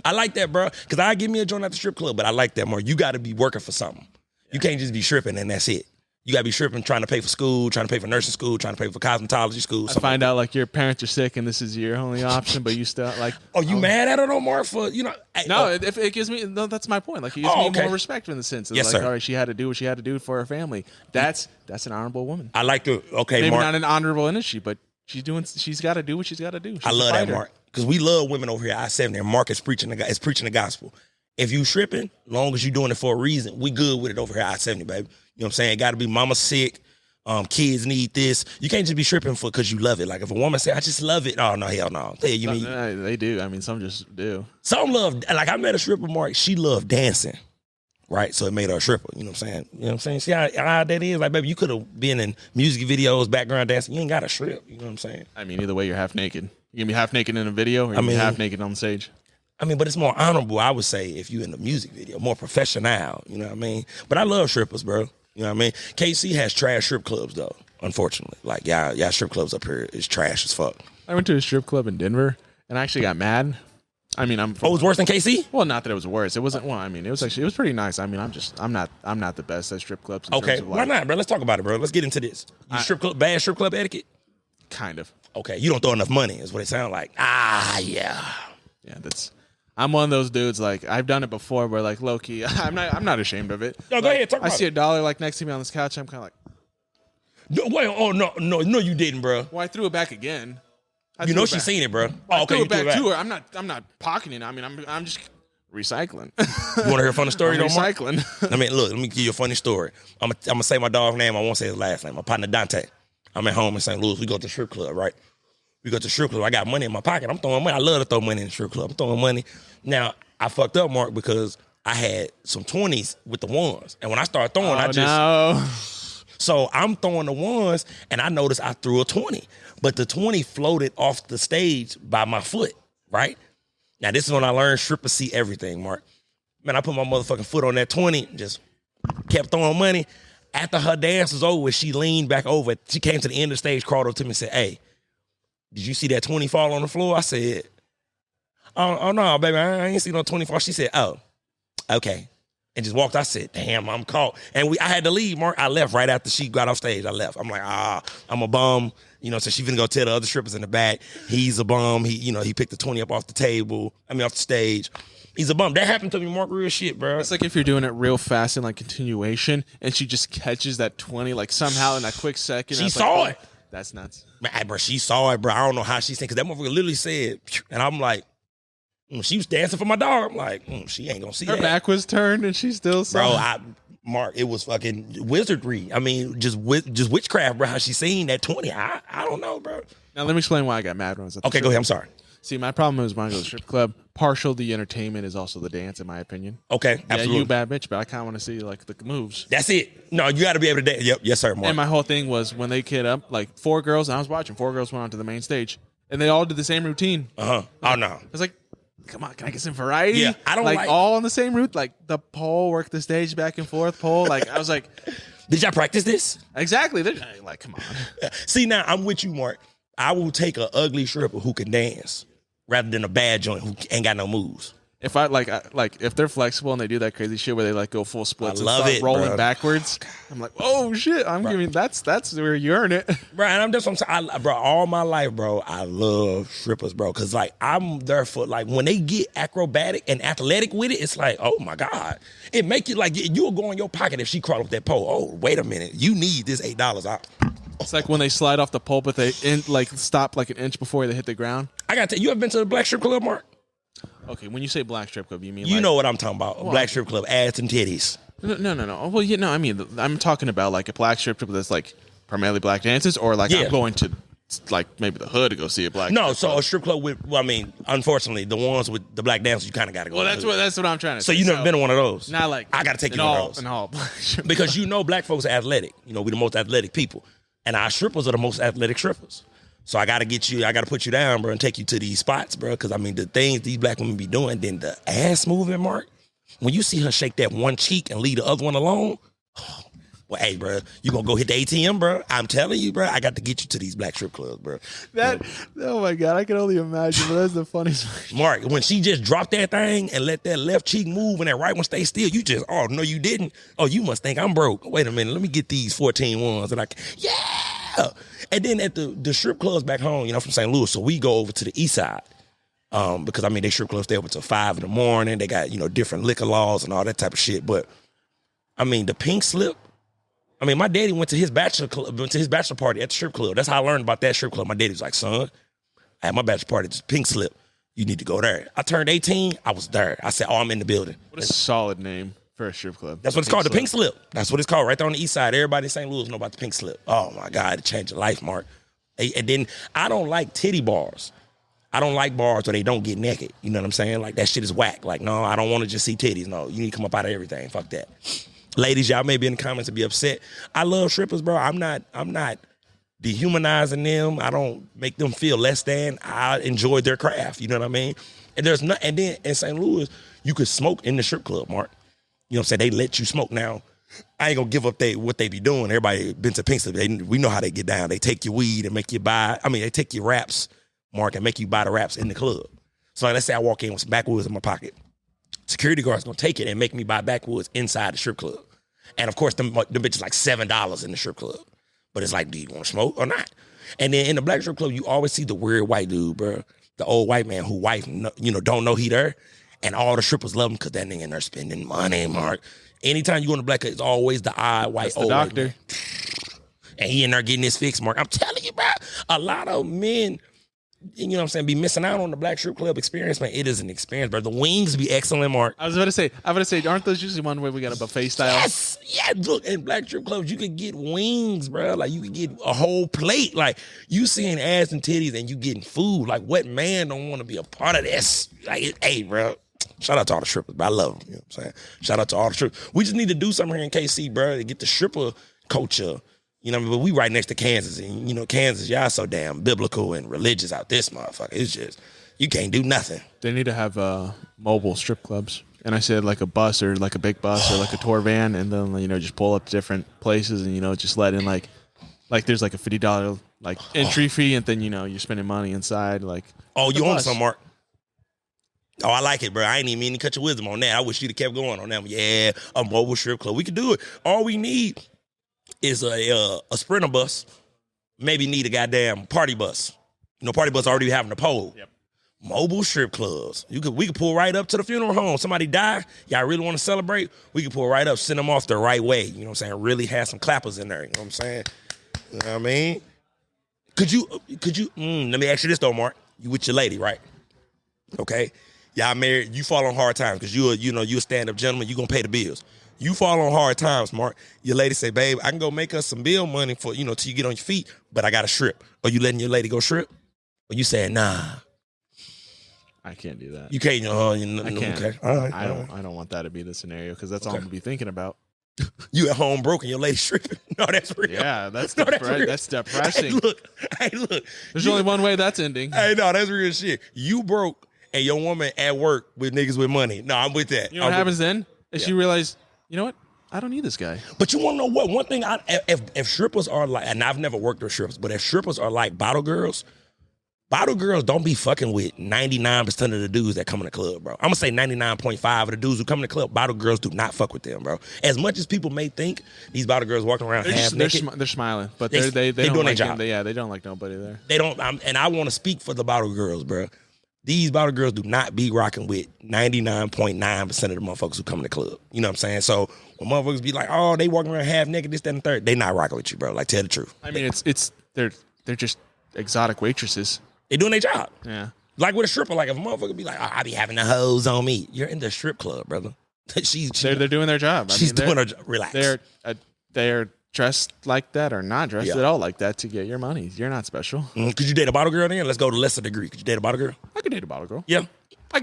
I like that, bro. Because I give me a joint at the strip club, but I like that more. You got to be working for something. Yeah. You can't just be stripping and that's it. You got to be stripping, trying to pay for school, trying to pay for nursing school, trying to pay for cosmetology school. I find out like your parents are sick and this is your only option, but you still like. Oh, you mad at her no more for, you know? No, it gives me, that's my point. Like it gives me more respect in the sense of all right, she had to do what she had to do for her family. That's an honorable woman. I like the, maybe Mark, not an honorable industry, but she's got to do what she's got to do. I love that, Mark. Because we love women over here at I-70 and Mark is preaching the gospel. If you tripping, long as you doing it for a reason, we good with it over here at I-70, baby. You know what I'm saying? It got to be mama sick. Kids need this. You can't just be tripping for because you love it. Like if a woman say, I just love it. Oh, no, hell no. They do. I mean, some just do. Some love, like I met a stripper, Mark. She loved dancing. right? So it made her a stripper. You know what I'm saying? You know what I'm saying? See how that is? Like, baby, you could have been in music videos, background dancing. You ain't got to strip. You know what I'm saying? I mean, either way, you're half naked. You're going to be half naked in a video or you're going to be half naked on stage. I mean, but it's more honorable, I would say, if you in the music video, more professional. You know what I mean? But I love strippers, bro. You know what I mean? KC has trash strip clubs, though, unfortunately. Like, y'all strip clubs up here is trash as fuck. I went to a strip club in Denver and I actually got mad. I mean, it was worse than KC? Well, not that it was worse. It wasn't. Well, I mean, it was pretty nice. I mean, I'm not the best at strip clubs. Okay, why not, bro? Let's talk about it, bro. Let's get into this. Bad strip club etiquette? Kind of. Okay, you don't throw enough money, is what it sounds like. Yeah. I'm one of those dudes. Like, I've done it before, where like low key, I'm not ashamed of it. No, go ahead, talk about it. I see $1 like next to me on this couch. I'm kind of like, wait, no, you didn't, bro. Well, I threw it back again. You know she's seen it, bro. I threw it back to her. I'm not pocketing it. I mean, I'm just recycling. You want to hear a funny story? Recycling. I mean, look, let me give you a funny story. I'm gonna say my dog's name. I won't say his last name. My partner Dante. I'm at home in St. Louis. We go to the strip club, right? We go to the strip club. I got money in my pocket. I'm throwing money. I love to throw money in the strip club. I'm throwing money. Now, I fucked up, Mark, because I had some 20s with the ones. And when I started throwing, So I'm throwing the ones, and I noticed I threw a 20. But the 20 floated off the stage by my foot, right? Now, this is when I learned strippers see everything, Mark. Man, I put my motherfucking foot on that 20, just kept throwing money. After her dance was over, she leaned back over. She came to the end of the stage, crawled up to me and said, hey, did you see that 20 fall on the floor? I said, oh no, baby, I ain't see no 20 fall. She said, oh, okay. And just walked. I said, damn, I'm caught. And I had to leave, Mark. I left right after she got off stage. I left. I'm like, I'm a bum. You know, so she finna go tell the other strippers in the back, he's a bum. He picked the 20 up off the table. Off the stage. He's a bum. That happened to me, Mark, real shit, bro. It's like if you're doing it real fast in like continuation and she just catches that 20 like somehow in a quick second. She saw it. That's nuts. Man, bro, she saw it, bro. I don't know how she said, because that motherfucker literally said, and I'm like, she was dancing for my dog. I'm like, she ain't gonna see that. Her back was turned and she still saw it. Mark, it was fucking wizardry. I mean, just witchcraft, bro. How she seen that 20. I don't know, bro. Now, let me explain why I got mad when I was at the Okay, go ahead. I'm sorry. See, my problem is when I go to the strip club, partial the entertainment is also the dance, in my opinion. Okay, absolutely. Yeah, you bad bitch, but I kind of want to see like the moves. That's it. No, you got to be able to dance. Yep, yes, sir, Mark. And my whole thing was when they kid up, like 4 girls, and I was watching, 4 girls went onto the main stage, and they all did the same routine. Oh, no. I was like, come on, can I get some variety? Yeah, I don't like all on the same route, like the pole, work the stage back and forth, pole. Like, I was like, did y'all practice this? Exactly. They're like, come on. See, now I'm with you, Mark. I will take an ugly stripper who can dance rather than a bad joint who ain't got no moves. If I like if they're flexible and they do that crazy shit where they like go full splits and start rolling bro. Backwards, I'm like, oh shit! I'm giving that's where you earn it, bro. And I'm just bro. All my life, bro, I love strippers, bro, because like I'm there for like when they get acrobatic and athletic with it, it's like, oh my god, it make you like you'll go in your pocket if she crawl up that pole. Oh, wait a minute, you need this $8. It's like when they slide off the pole, but they stop like an inch before they hit the ground. I got to tell you, ever been to the black strip club, Mark? Okay, when you say black strip club, you mean you know what I'm talking about? Well, black strip club, ass and titties. No. Well, I mean, I'm talking about like a black strip club that's like primarily black dances, or like I'm going to like maybe the hood to go see a black. No, so a strip club with, well, I mean, unfortunately, the ones with the black dancers, you kind of got to go. Well, that's what I'm trying to. So you never been to one of those? Not like I got to take you to one of those. In all because black folks are athletic. We the most athletic people, and our strippers are the most athletic strippers. So I got to put you down, bro, and take you to these spots, bro. Because, I mean, the things these black women be doing, then the ass moving, Mark, when you see her shake that one cheek and leave the other one alone, well, hey, bro, you going to go hit the ATM, bro? I'm telling you, bro, I got to get you to these black strip clubs, bro. Oh, my God, I can only imagine, but that's the funniest. Mark, when she just dropped that thing and let that left cheek move and that right one stay still, you just, oh, no, you didn't. Oh, you must think I'm broke. Wait a minute, let me get these 14 ones. And yeah. And then at the strip clubs back home, from St. Louis, so we go over to the east side because, I mean, they strip clubs stay open till 5 in the morning. They got, different liquor laws and all that type of shit. But, I mean, the pink slip, I mean, my daddy went to his bachelor party at the strip club. That's how I learned about that strip club. My daddy was like, son, I had my bachelor party, it's pink slip. You need to go there. I turned 18, I was there. I said, oh, I'm in the building. What a solid name for a strip club. That's what it's called, the Pink Slip. That's what it's called, right there on the east side. Everybody in St. Louis know about the Pink Slip. Oh, my God, it changed your life, Mark. And then I don't like titty bars. I don't like bars where they don't get naked. You know what I'm saying? Like, that shit is whack. Like, no, I don't want to just see titties. No, you need to come up out of everything. Fuck that. Ladies, y'all may be in the comments and be upset. I love strippers, bro. I'm not dehumanizing them. I don't make them feel less than. I enjoy their craft. You know what I mean? And there's not. And then in St. Louis, you could smoke in the strip club, Mark. You know what I'm saying? They let you smoke. Now, I ain't gonna give up what they be doing. Everybody been to Pinkston. We know how they get down. They take your weed and make you buy. I mean, they take your wraps, Mark, and make you buy the wraps in the club. So like, let's say I walk in with some backwoods in my pocket. Security guard's gonna take it and make me buy backwoods inside the strip club. And of course, them bitches like $7 in the strip club. But it's like, do you want to smoke or not? And then in the black strip club, you always see the weird white dude, bro. The old white man who wife, don't know he there. And all the strippers love him because that nigga in there spending money, Mark. Anytime you go in the black club, it's always the odd white That's old the doctor. white man. And he in there getting his fix, Mark. I'm telling you, bro, a lot of men, you know what I'm saying, be missing out on the black strip club experience, man. It is an experience, bro. The wings be excellent, Mark. I was about to say, aren't those usually one where we got a buffet style? Yes, yeah. Look, in black strip clubs, you could get wings, bro. Like, you could get a whole plate. Like, you seeing ass and titties and you getting food. Like, what man don't want to be a part of this? Like, hey, bro. Shout out to all the strippers, but I love them. You know what I'm saying? Shout out to all the strippers. We just need to do something here in KC, bro, to get the stripper culture. You know what I mean? But we right next to Kansas. And, Kansas, y'all so damn biblical and religious out this motherfucker. It's just, you can't do nothing. They need to have mobile strip clubs. And I said like a bus or like a big bus or like a tour van, and then, just pull up to different places and, just let in like there's like a $50 like entry fee, and then, you're spending money inside. Like, oh, you on some, Mark? Oh, I like it, bro. I ain't even mean to cut your wisdom on that. I wish you'd have kept going on that one. Yeah, a mobile strip club. We could do it. All we need is a Sprinter bus. Maybe need a goddamn party bus. Party bus already having a pole. Yep. Mobile strip clubs. We could pull right up to the funeral home. Somebody die, y'all really want to celebrate? We could pull right up, send them off the right way. You know what I'm saying? Really have some clappers in there. You know what I'm saying? You know what I mean? Could you, let me ask you this though, Mark. You with your lady, right? Okay. Y'all married, you fall on hard times because you're a stand-up gentleman, you gonna pay the bills. You fall on hard times, Mark. Your lady say, babe, I can go make us some bill money for, till you get on your feet, but I gotta strip. Or you letting your lady go strip? Or you saying, nah. I can't do that. You can't, I can't. Okay. All right. I don't want that to be the scenario because that's all I'm gonna be thinking about. You at home broke and your lady stripping? No, that's real. Yeah, that's real. That's depressing. Hey, look. There's only one way that's ending. Hey, no, that's real shit. You broke and your woman at work with niggas with money. No, I'm with that. You know what happens then? Is she realize, you know what? I don't need this guy. But you want to know what? One thing, if strippers are like, and I've never worked with strippers, but if strippers are like bottle girls don't be fucking with 99% of the dudes that come in the club, bro. I'm going to say 99.5 of the dudes who come in the club, bottle girls do not fuck with them, bro. As much as people may think these bottle girls walking around half naked. They're smiling, but they don't doing like their job. They don't like nobody there. They don't, and I want to speak for the bottle girls, bro. These bottle girls do not be rocking with 99.9% of the motherfuckers who come in the club. You know what I'm saying? So when motherfuckers be like, oh, they walking around half naked, this, that, and the third, they not rocking with you, bro. Like, tell the truth. I mean, they're just exotic waitresses. They doing their job. Yeah. Like with a stripper, like if a motherfucker be like, oh, I be having the hoes on me. You're in the strip club, brother. They're doing their job. She's doing her job. Relax. They're dressed like that or not dressed at all like that to get your money. You're not special. Could you date a bottle girl then? Let's go to lesser degree. Could you date a bottle girl? I could date a bottle girl. Yeah. I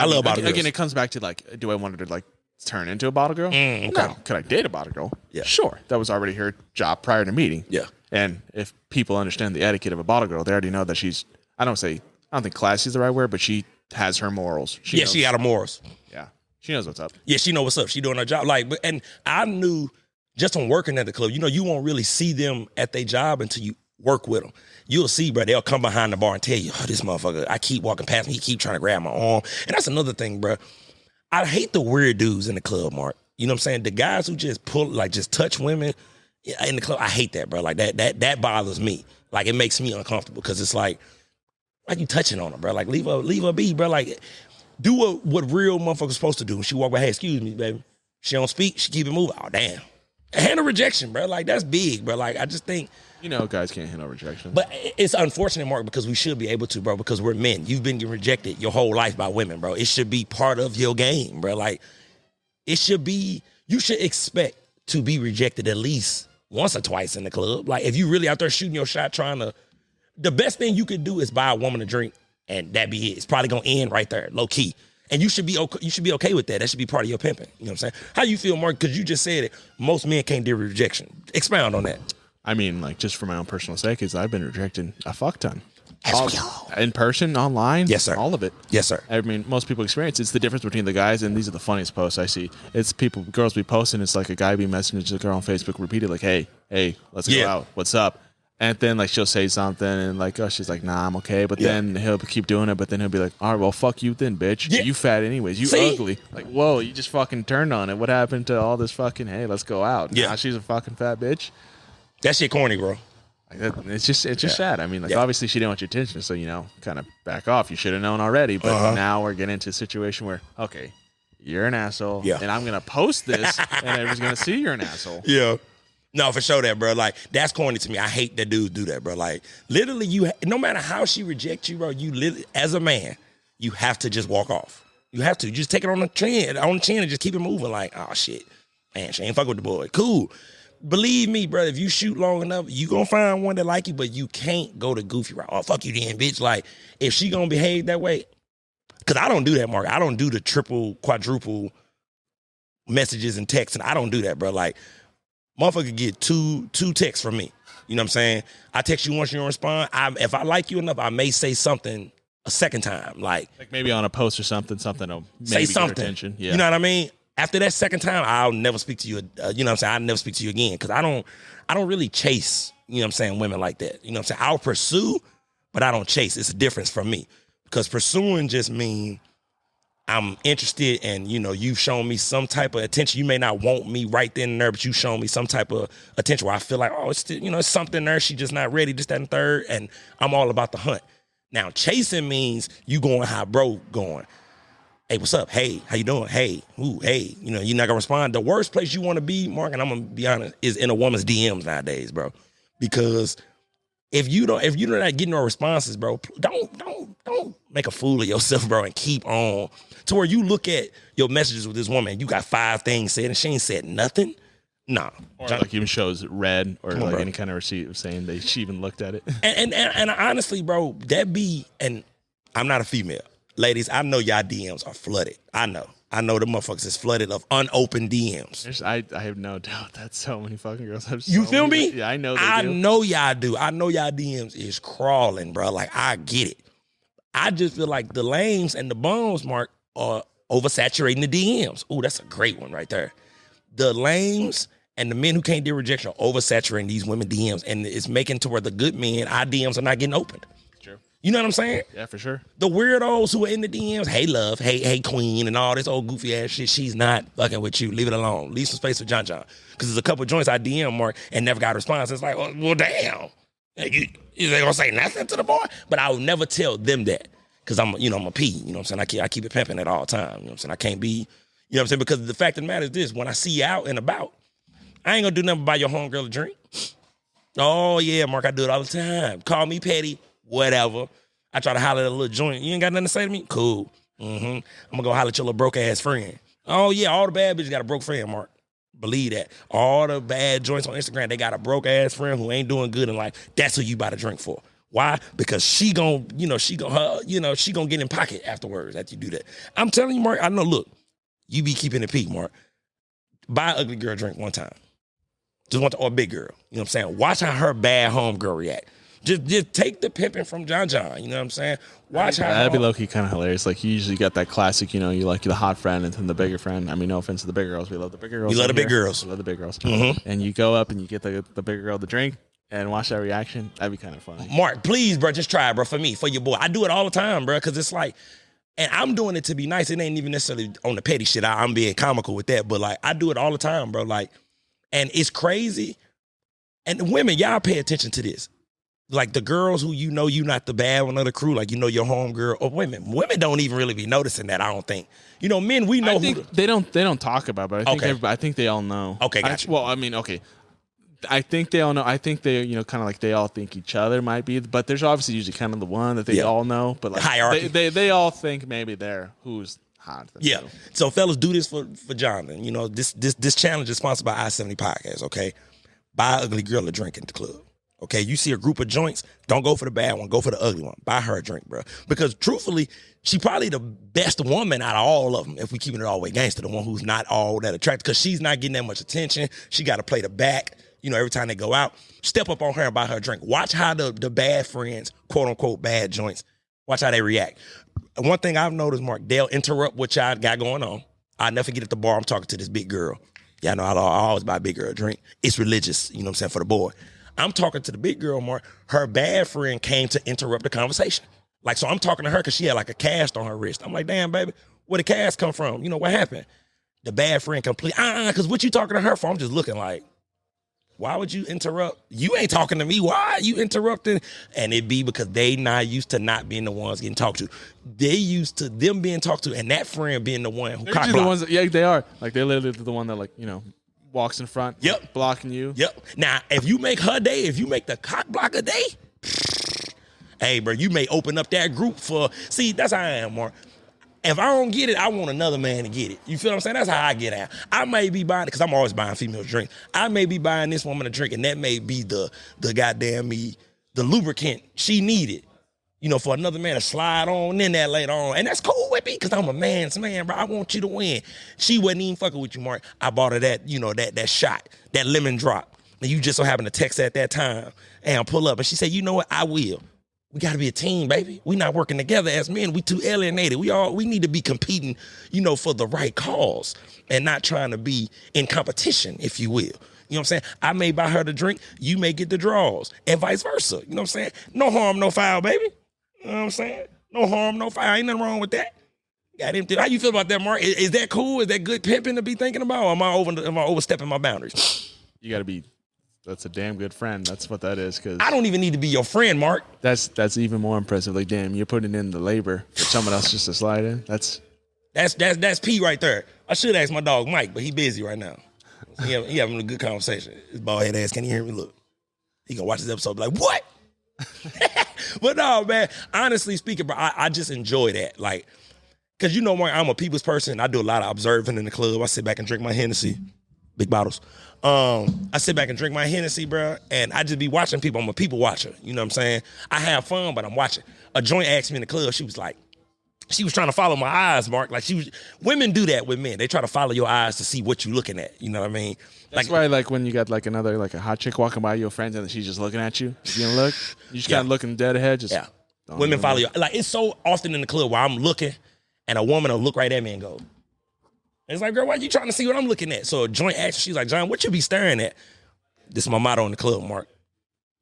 love bottle girls. Again, it comes back to like, do I want her to like turn into a bottle girl? Okay. No. Could I date a bottle girl? Yeah. Sure. That was already her job prior to meeting. Yeah. And if people understand the etiquette of a bottle girl, they already know that she's, I don't think classy is the right word, but she has her morals. She got her morals. Yeah. She knows what's up. Yeah, she know what's up. She doing her job. Like, and I knew just from working at the club, you won't really see them at their job until you work with them. You'll see, bro, they'll come behind the bar and tell you, oh, this motherfucker, I keep walking past me, he keep trying to grab my arm. And that's another thing, bro. I hate the weird dudes in the club, Mark. You know what I'm saying? The guys who just just touch women in the club, I hate that, bro. Like, that bothers me. Like, it makes me uncomfortable because it's like you touching on her, bro. Like, leave her be, bro. Like, do what real motherfuckers supposed to do. When she walk by, hey, excuse me, baby. She don't speak, she keep it moving. Oh, damn. Handle rejection, bro. Like, that's big, bro. Like, I just think. Guys can't handle rejection. But it's unfortunate, Mark, because we should be able to, bro, because we're men. You've been rejected your whole life by women, bro. It should be part of your game, bro. Like, it should be, you should expect to be rejected at least once or twice in the club. Like, if you really out there shooting your shot the best thing you could do is buy a woman a drink and that be it. It's probably gonna end right there, low key. And you should be okay with that. That should be part of your pimping. You know what I'm saying? How you feel, Mark? Because you just said it. Most men can't deal with rejection. Expound on that. I mean, like, just for my own personal sake, is I've been rejected a fuck ton. As we all. In person, online, Yes, sir. all of it. Yes, sir. I mean, most people experience it's the difference between the guys, and these are the funniest posts I see. It's girls be posting. It's like a guy be messaging a girl on Facebook, repeated like, "Hey, let's go out. What's up?" And then like she'll say something, and like, oh, she's like, "Nah, I'm okay." But then he'll keep doing it. But then he'll be like, "All right, well, fuck you then, bitch. Yeah. You fat anyways. You ugly." Like, whoa, you just fucking turned on it. What happened to all this fucking? Hey, let's go out. Yeah, nah, she's a fucking fat bitch. That shit corny, bro. It's just sad. I mean, like, obviously she didn't want your attention, so, you know, kind of back off. You should have known already, but now we're getting into a situation where, okay, you're an asshole, and I'm going to post this, and everyone's going to see you're an asshole. Yeah. No, for sure that, bro. Like, that's corny to me. I hate that dudes do that, bro. Like, literally, no matter how she rejects you, bro, you literally, as a man, you have to just walk off. You have to. You just take it on the chin and just keep it moving. Like, oh, shit. Man, she ain't fuck with the boy. Cool. Believe me, bro, if you shoot long enough, you gonna find one that like you, but you can't go the goofy route. Oh, fuck you then, bitch. Like, if she gonna behave that way, because I don't do that, Mark. I don't do the triple, quadruple messages and texts, and I don't do that, bro. Like, motherfucker get two texts from me. You know what I'm saying? I text you once, you don't respond. If I like you enough, I may say something a second time. Like maybe on a post or something will maybe say something. Get your attention. Yeah. You know what I mean? After that second time, I'll never speak to you. You know what I'm saying? I'll never speak to you again because I don't really chase, you know what I'm saying, women like that. You know what I'm saying? I'll pursue, but I don't chase. It's a difference from me because pursuing just means I'm interested and, you know, you've shown me some type of attention. You may not want me right then and there, but you've shown me some type of attention where I feel like, oh, it's still, you know, it's something there. She's just not ready, this, that, and third. And I'm all about the hunt. Now, chasing means you going how bro going. Hey, what's up? Hey, how you doing? Hey, ooh, hey. You know, you're not gonna respond. The worst place you want to be, Mark, and I'm gonna be honest, is in a woman's DMs nowadays, bro. Because if you're not getting no responses, bro, don't make a fool of yourself, bro, and keep on to where you look at your messages with this woman. You got 5 things said, and she ain't said nothing. Nah, or like even shows red or like any kind of receipt of saying she even looked at it. And honestly, bro, and I'm not a female. Ladies, I know y'all DMs are flooded. I know the motherfuckers is flooded of unopened DMs. I have no doubt that so many fucking girls have. You feel me? Yeah, I know. I know y'all do. I know y'all DMs is crawling, bro. Like, I get it. I just feel like the lames and the bums, Mark, are oversaturating the DMs. Ooh, that's a great one right there. The lames and the men who can't deal with rejection are oversaturating these women DMs, and it's making to where the good men, our DMs are not getting opened. True. You know what I'm saying? Yeah, for sure. The weirdos who are in the DMs, hey love, hey queen, and all this old goofy ass shit, she's not fucking with you. Leave it alone. Leave some space for John. Because there's a couple joints I DM Mark and never got a response. It's like, well damn. You ain't gonna say nothing to the boy? But I would never tell them that. Because I'm a P, you know what I'm saying? I keep it pimping at all times. You know what I'm saying? I can't be, you know what I'm saying? Because the fact of the matter is this, when I see you out and about, I ain't gonna do nothing but buy your homegirl a drink. Oh yeah, Mark, I do it all the time. Call me petty, whatever. I try to holler at a little joint. You ain't got nothing to say to me? Cool. I'm gonna go holler at your little broke ass friend. Oh yeah, all the bad bitches got a broke friend, Mark. Believe that. All the bad joints on Instagram, they got a broke ass friend who ain't doing good in life. That's who you buy the drink for. Why? Because she gonna get in pocket afterwards after you do that. I'm telling you, Mark, I know, look, you be keeping it peak, Mark. Buy an ugly girl drink one time. Or a big girl. You know what I'm saying? Watch how her bad homegirl react. Just take the pimping from John. You know what I'm saying? Watch how that'd be low-key kind of hilarious. Like, you usually got that classic, you know, you like the hot friend and then the bigger friend. I mean, no offense to the bigger girls. We love the bigger girls. We love the big girls. We love the big girls. Mm-hmm. And you go up and you get the bigger girl the drink and watch that reaction. That'd be kind of funny. Mark, please, bro, just try it, bro, for me, for your boy. I do it all the time, bro, because it's like, and I'm doing it to be nice. It ain't even necessarily on the petty shit. I'm being comical with that, but like, I do it all the time, bro. Like, and it's crazy. And women, y'all pay attention to this. Like, the girls who you know you not the bad one of the crew, like, you know your homegirl, or women don't even really be noticing that, I don't think. You know, men, we know they don't talk about it, but I think they all know. Okay, gotcha. Well, I mean, okay. I think they all know. I think they, you know, kind of like they all think each other might be, but there's obviously usually kind of the one that they all know, but like hierarchy. They all think maybe they're who's hot. Yeah. You. So fellas, do this for Jonathan. You know, this challenge is sponsored by I-70 Podcast, okay? Buy an ugly girl a drink in the club, Okay, you see a group of joints, don't go for the bad one, go for the ugly one. Buy her a drink, bro. Because truthfully, she probably the best woman out of all of them, if we keeping it all the way gangster, the one who's not all that attractive, because she's not getting that much attention. She got to play the back, every time they go out. Step up on her and buy her a drink. Watch how the bad friends, quote unquote bad joints, watch how they react. One thing I've noticed, Mark, they'll interrupt what y'all got going on. I'll never forget at the bar, I'm talking to this big girl. Y'all know I always buy a big girl a drink. It's religious, for the boy. I'm talking to the big girl, Mark. Her bad friend came to interrupt the conversation. So I'm talking to her because she had a cast on her wrist. I'm like, damn, baby, where the cast come from? What happened? The bad friend because what you talking to her for? I'm just looking like, why would you interrupt? You ain't talking to me. Why are you interrupting? And it be because they not used to not being the ones getting talked to. They used to them being talked to and that friend being the one who cock blocked. They are. They're literally the one that walks in front, blocking you. Yep. Now, if you make her day, if you make the cock block a day, hey, bro, you may open up that group for. See, that's how I am, Mark. If I don't get it, I want another man to get it. You feel what I'm saying? That's how I get out. I may be buying it, because I'm always buying female drinks. I may be buying this woman a drink, and that may be the goddamn the lubricant she needed. For another man to slide on in that later on. And that's cool with me, because I'm a man's man, bro. I want you to win. She wasn't even fucking with you, Mark. I bought her that, that shot, that lemon drop. And you just so happened to text her at that time and pull up. And she said, you know what? I will. We got to be a team, baby. We not working together as men. We too alienated. We need to be competing, for the right cause and not trying to be in competition, if you will. You know what I'm saying? I may buy her the drink. You may get the draws and vice versa. You know what I'm saying? No harm, no foul, baby. You know what I'm saying? No harm, no foul. Ain't nothing wrong with that. How you feel about that, Mark? Is that cool? Is that good pimping to be thinking about? Or am I overstepping my boundaries? You got to be. That's a damn good friend. That's what that is. Because I don't even need to be your friend, Mark. That's even more impressive. Damn, you're putting in the labor for someone else just to slide in. That's P right there. I should ask my dog Mike, but he busy right now. He having a good conversation. His bald head ass, can you hear me? Look, he gonna watch this episode, be like, what? But no, man. Honestly speaking, bro, I just enjoy that. Cause Mark, I'm a people's person. I do a lot of observing in the club. I sit back and drink my Hennessy, big bottles. I sit back and drink my Hennessy, bro, and I just be watching people. I'm a people watcher. You know what I'm saying? I have fun, but I'm watching. A joint asked me in the club. She was trying to follow my eyes, Mark. Women do that with men. They try to follow your eyes to see what you looking at. You know what I mean? That's why, when you got another a hot chick walking by your friends and she's just looking at you, you gonna look. You just kind of looking dead ahead. Just women follow you. It's so often in the club where I'm looking, and a woman will look right at me and go. It's like, girl, why you trying to see what I'm looking at? So a joint action, she's like, John, what you be staring at? This is my motto in the club, Mark.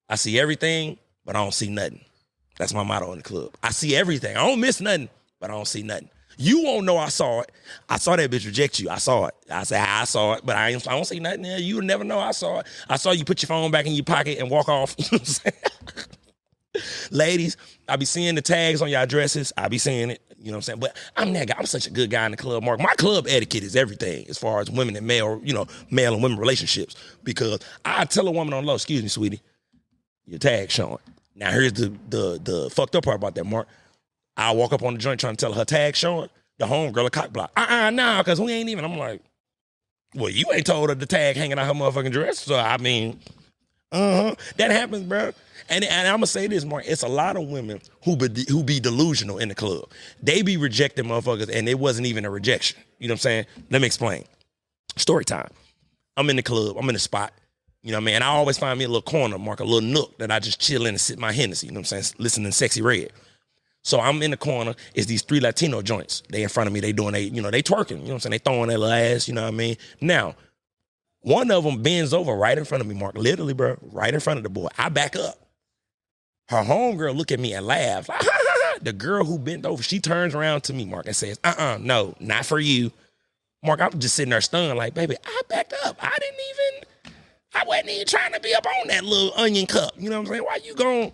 I see everything, but I don't see nothing. That's my motto in the club. I see everything. I don't miss nothing, but I don't see nothing. You won't know I saw it. I saw that bitch reject you. I saw it. I said, I saw it, but I don't see nothing there. You'll never know I saw it. I saw you put your phone back in your pocket and walk off. You know what I'm saying? Ladies, I be seeing the tags on y'all dresses. I be seeing it. You know what I'm saying? But I'm that guy. I'm such a good guy in the club, Mark. My club etiquette is everything as far as women and male, male and women relationships. Because I tell a woman on the low, excuse me, sweetie, your tag's showing. Now, here's the fucked up part about that, Mark. I walk up on the joint trying to tell her tag showing. The homegirl a cock block. Nah, because we ain't even. I'm like, well, you ain't told her the tag hanging out her motherfucking dress. So, I mean, that happens, bro. And I'm going to say this, Mark. It's a lot of women who be delusional in the club. They be rejecting motherfuckers, and it wasn't even a rejection. You know what I'm saying? Let me explain. Story time. I'm in the club. I'm in the spot. You know what I mean? And I always find me a little corner, Mark, a little nook that I just chill in and sip my Hennessy. You know what I'm saying? Listening to Sexy Red. So I'm in the corner. It's these 3 Latino joints. They in front of me. They doing they twerking. You know what I'm saying? They throwing their little ass. You know what I mean? Now, one of them bends over right in front of me, Mark. Literally, bro, right in front of the boy. I back up. Her homegirl look at me and laugh. Like, ha, ha, ha. The girl who bent over, she turns around to me, Mark, and says, no, not for you. Mark, I'm just sitting there stunned like, baby, I backed up. I wasn't even trying to be up on that little onion cup. You know what I'm saying? Why you going?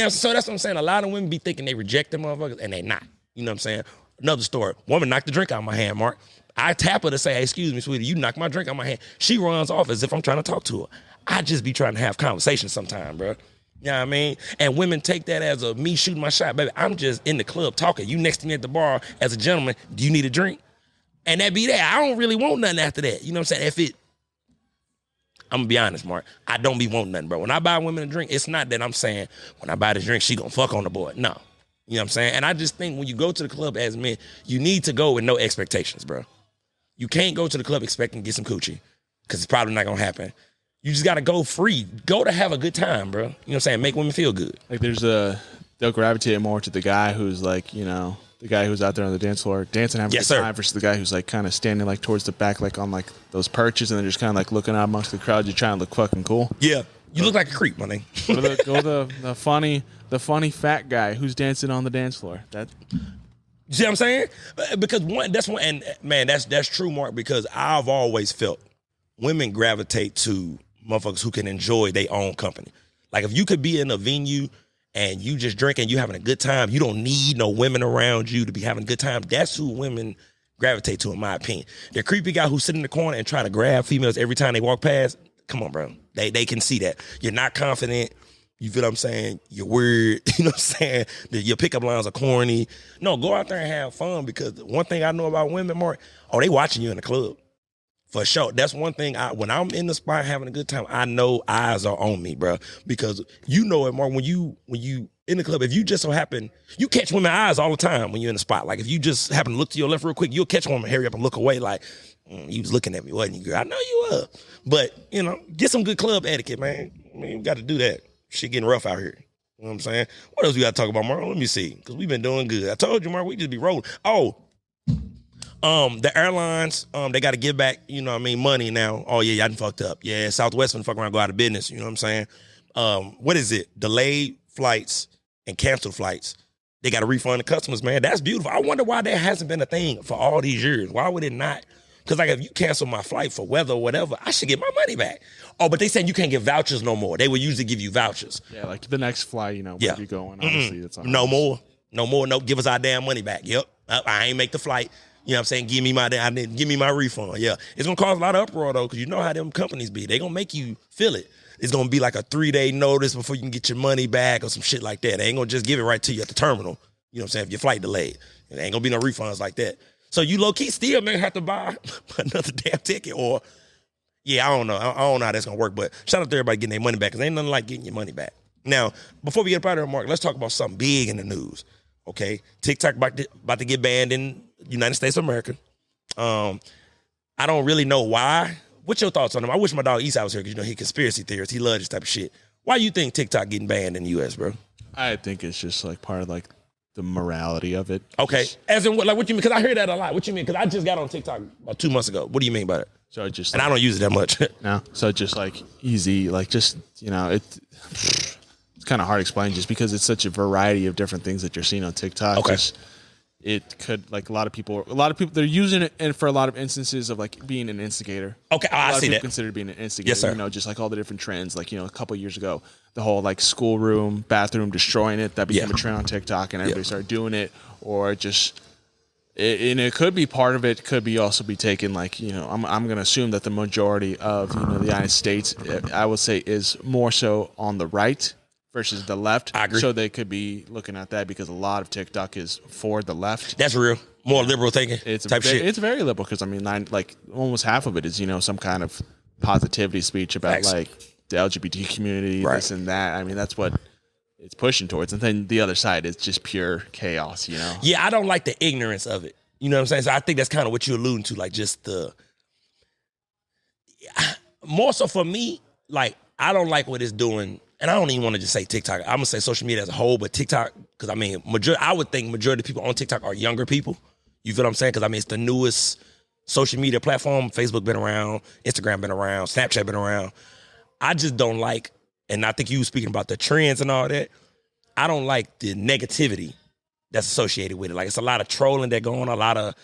So that's what I'm saying. A lot of women be thinking they reject them motherfuckers, and they not. You know what I'm saying? Another story. Woman knocked the drink out of my hand, Mark. I tap her to say, hey, excuse me, sweetie, you knocked my drink out of my hand. She runs off as if I'm trying to talk to her. I just be trying to have conversation sometime, bro. You know what I mean? And women take that as me shooting my shot. Baby, I'm just in the club talking. You next to me at the bar as a gentleman, do you need a drink? And that be that. I don't really want nothing after that. You know what I'm saying? I'm gonna be honest, Mark. I don't be wanting nothing, bro. When I buy women a drink, it's not that I'm saying when I buy this drink, she gonna fuck on the boy. No. You know what I'm saying? And I just think when you go to the club as men, you need to go with no expectations, bro. You can't go to the club expecting to get some coochie because it's probably not gonna happen. You just gotta go free. Go to have a good time, bro. You know what I'm saying? Make women feel good. Like they'll gravitate more to the guy who's like, the guy who's out there on the dance floor dancing, having a good time, versus the guy who's like kind of standing like towards the back, like on like those perches, and they're just kind of like looking out amongst the crowd. You're trying to look fucking cool. Yeah, you look like a creep, my nigga. Go the funny fat guy who's dancing on the dance floor. That. You see what I'm saying? Because that's one, and man, that's true, Mark. Because I've always felt women gravitate to motherfuckers who can enjoy their own company. Like if you could be in a venue and you just drinking, you having a good time, you don't need no women around you to be having a good time. That's who women gravitate to, in my opinion. The creepy guy who sit in the corner and try to grab females every time they walk past, come on, bro. They can see that. You're not confident. You feel what I'm saying? You're weird. You know what I'm saying? Your pickup lines are corny. No, go out there and have fun, because one thing I know about women, Mark, they watching you in the club. For sure. That's one thing. When I'm in the spot having a good time, I know eyes are on me, bro. Because you know it, Mark, when you in the club, if you just so happen, you catch women's eyes all the time when you're in the spot. Like if you just happen to look to your left real quick, you'll catch one and hurry up and look away like, you was looking at me, wasn't you, girl? I know you were. But, get some good club etiquette, man. I mean, you got to do that. Shit getting rough out here. You know what I'm saying? What else we got to talk about, Mark? Let me see. Because we've been doing good. I told you, Mark, we just be rolling. The airlines, they got to give back, money now. Oh, yeah, y'all done fucked up. Yeah, Southwest finna fuck around, go out of business. You know what I'm saying? What is it? Delayed flights and canceled flights. They got to refund the customers, man. That's beautiful. I wonder why that hasn't been a thing for all these years. Why would it not? Because, like, if you cancel my flight for weather or whatever, I should get my money back. Oh, but they saying you can't get vouchers no more. They would usually give you vouchers. Yeah, like the next flight, where you're going. Obviously, that's no more. No, give us our damn money back. Yep. I ain't make the flight. You know what I'm saying? Give me my refund. Yeah. It's going to cause a lot of uproar, though, because you know how them companies be. They going to make you feel it. It's going to be like a 3-day notice before you can get your money back or some shit like that. They ain't going to just give it right to you at the terminal. You know what I'm saying? If your flight delayed. There ain't going to be no refunds like that. So you low-key still may have to buy another damn ticket or, I don't know. I don't know how that's going to work, but shout out to everybody getting their money back, because ain't nothing like getting your money back. Now, before we get up out of here, Mark, let's talk about something big in the news, okay? TikTok about to get banned in the United States of America. I don't really know why. What's your thoughts on him? I wish my dog Eastside was here, because, he conspiracy theorist. He loves this type of shit. Why you think TikTok getting banned in the U.S., bro? I think it's just like part of like the morality of it. Okay. As in, what you mean? Because I hear that a lot. What you mean? Because I just got on TikTok about 2 months ago. What do you mean by that? So just and I don't use it that much. No. So just like easy, like just, it's kind of hard to explain just because it's such a variety of different things that you're seeing on TikTok. Okay. It could, like, a lot of people they're using it and for a lot of instances of like being an instigator. Okay, I see that. Considered being an instigator. Yes, sir. Just like all the different trends. Like, a couple of years ago, the whole like schoolroom, bathroom, destroying it, that became a trend on TikTok, and everybody started doing it. Or just, and it could be part of it. Could be also be taken like, I'm going to assume that the majority of the United States, I would say, is more so on the right versus the left. I agree. So they could be looking at that because a lot of TikTok is for the left. That's real. More liberal thinking. Shit. It's very liberal because almost half of it is some kind of positivity speech about like the LGBT community, this and that. That's what it's pushing towards. And then the other side is just pure chaos. Yeah, I don't like the ignorance of it. You know what I'm saying? So I think that's kind of what you're alluding to, like just more so for me, like I don't like what it's doing. And I don't even want to just say TikTok. I'm going to say social media as a whole, but TikTok, because I would think majority of people on TikTok are younger people. You feel what I'm saying? Because it's the newest social media platform. Facebook been around, Instagram been around, Snapchat been around. I just don't like, and I think you were speaking about the trends and all that, I don't like the negativity that's associated with it. Like it's a lot of trolling that go on, a lot of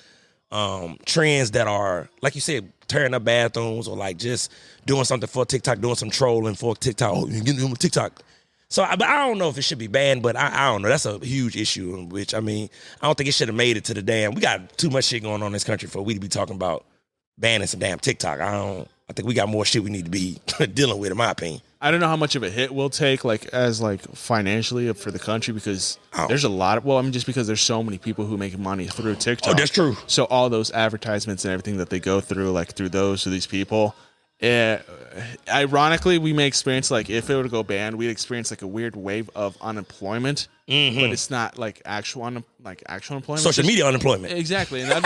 trends that are, like you said, tearing up bathrooms or like just doing something for TikTok, doing some trolling for TikTok. Oh, you getting TikTok. So I don't know if it should be banned, but I don't know. That's a huge issue, in which, I don't think it should have made it to the damn. We got too much shit going on in this country for we to be talking about banning some damn TikTok. I think we got more shit we need to be dealing with, in my opinion. I don't know how much of a hit we'll take, like as like financially for the country, because there's a lot of, just because there's so many people who make money through TikTok. Oh, that's true. So all those advertisements and everything that they go through, like through these people, ironically, we may experience like if it were to go banned, we'd experience like a weird wave of unemployment, but it's not like actual unemployment. Social media unemployment. Exactly, and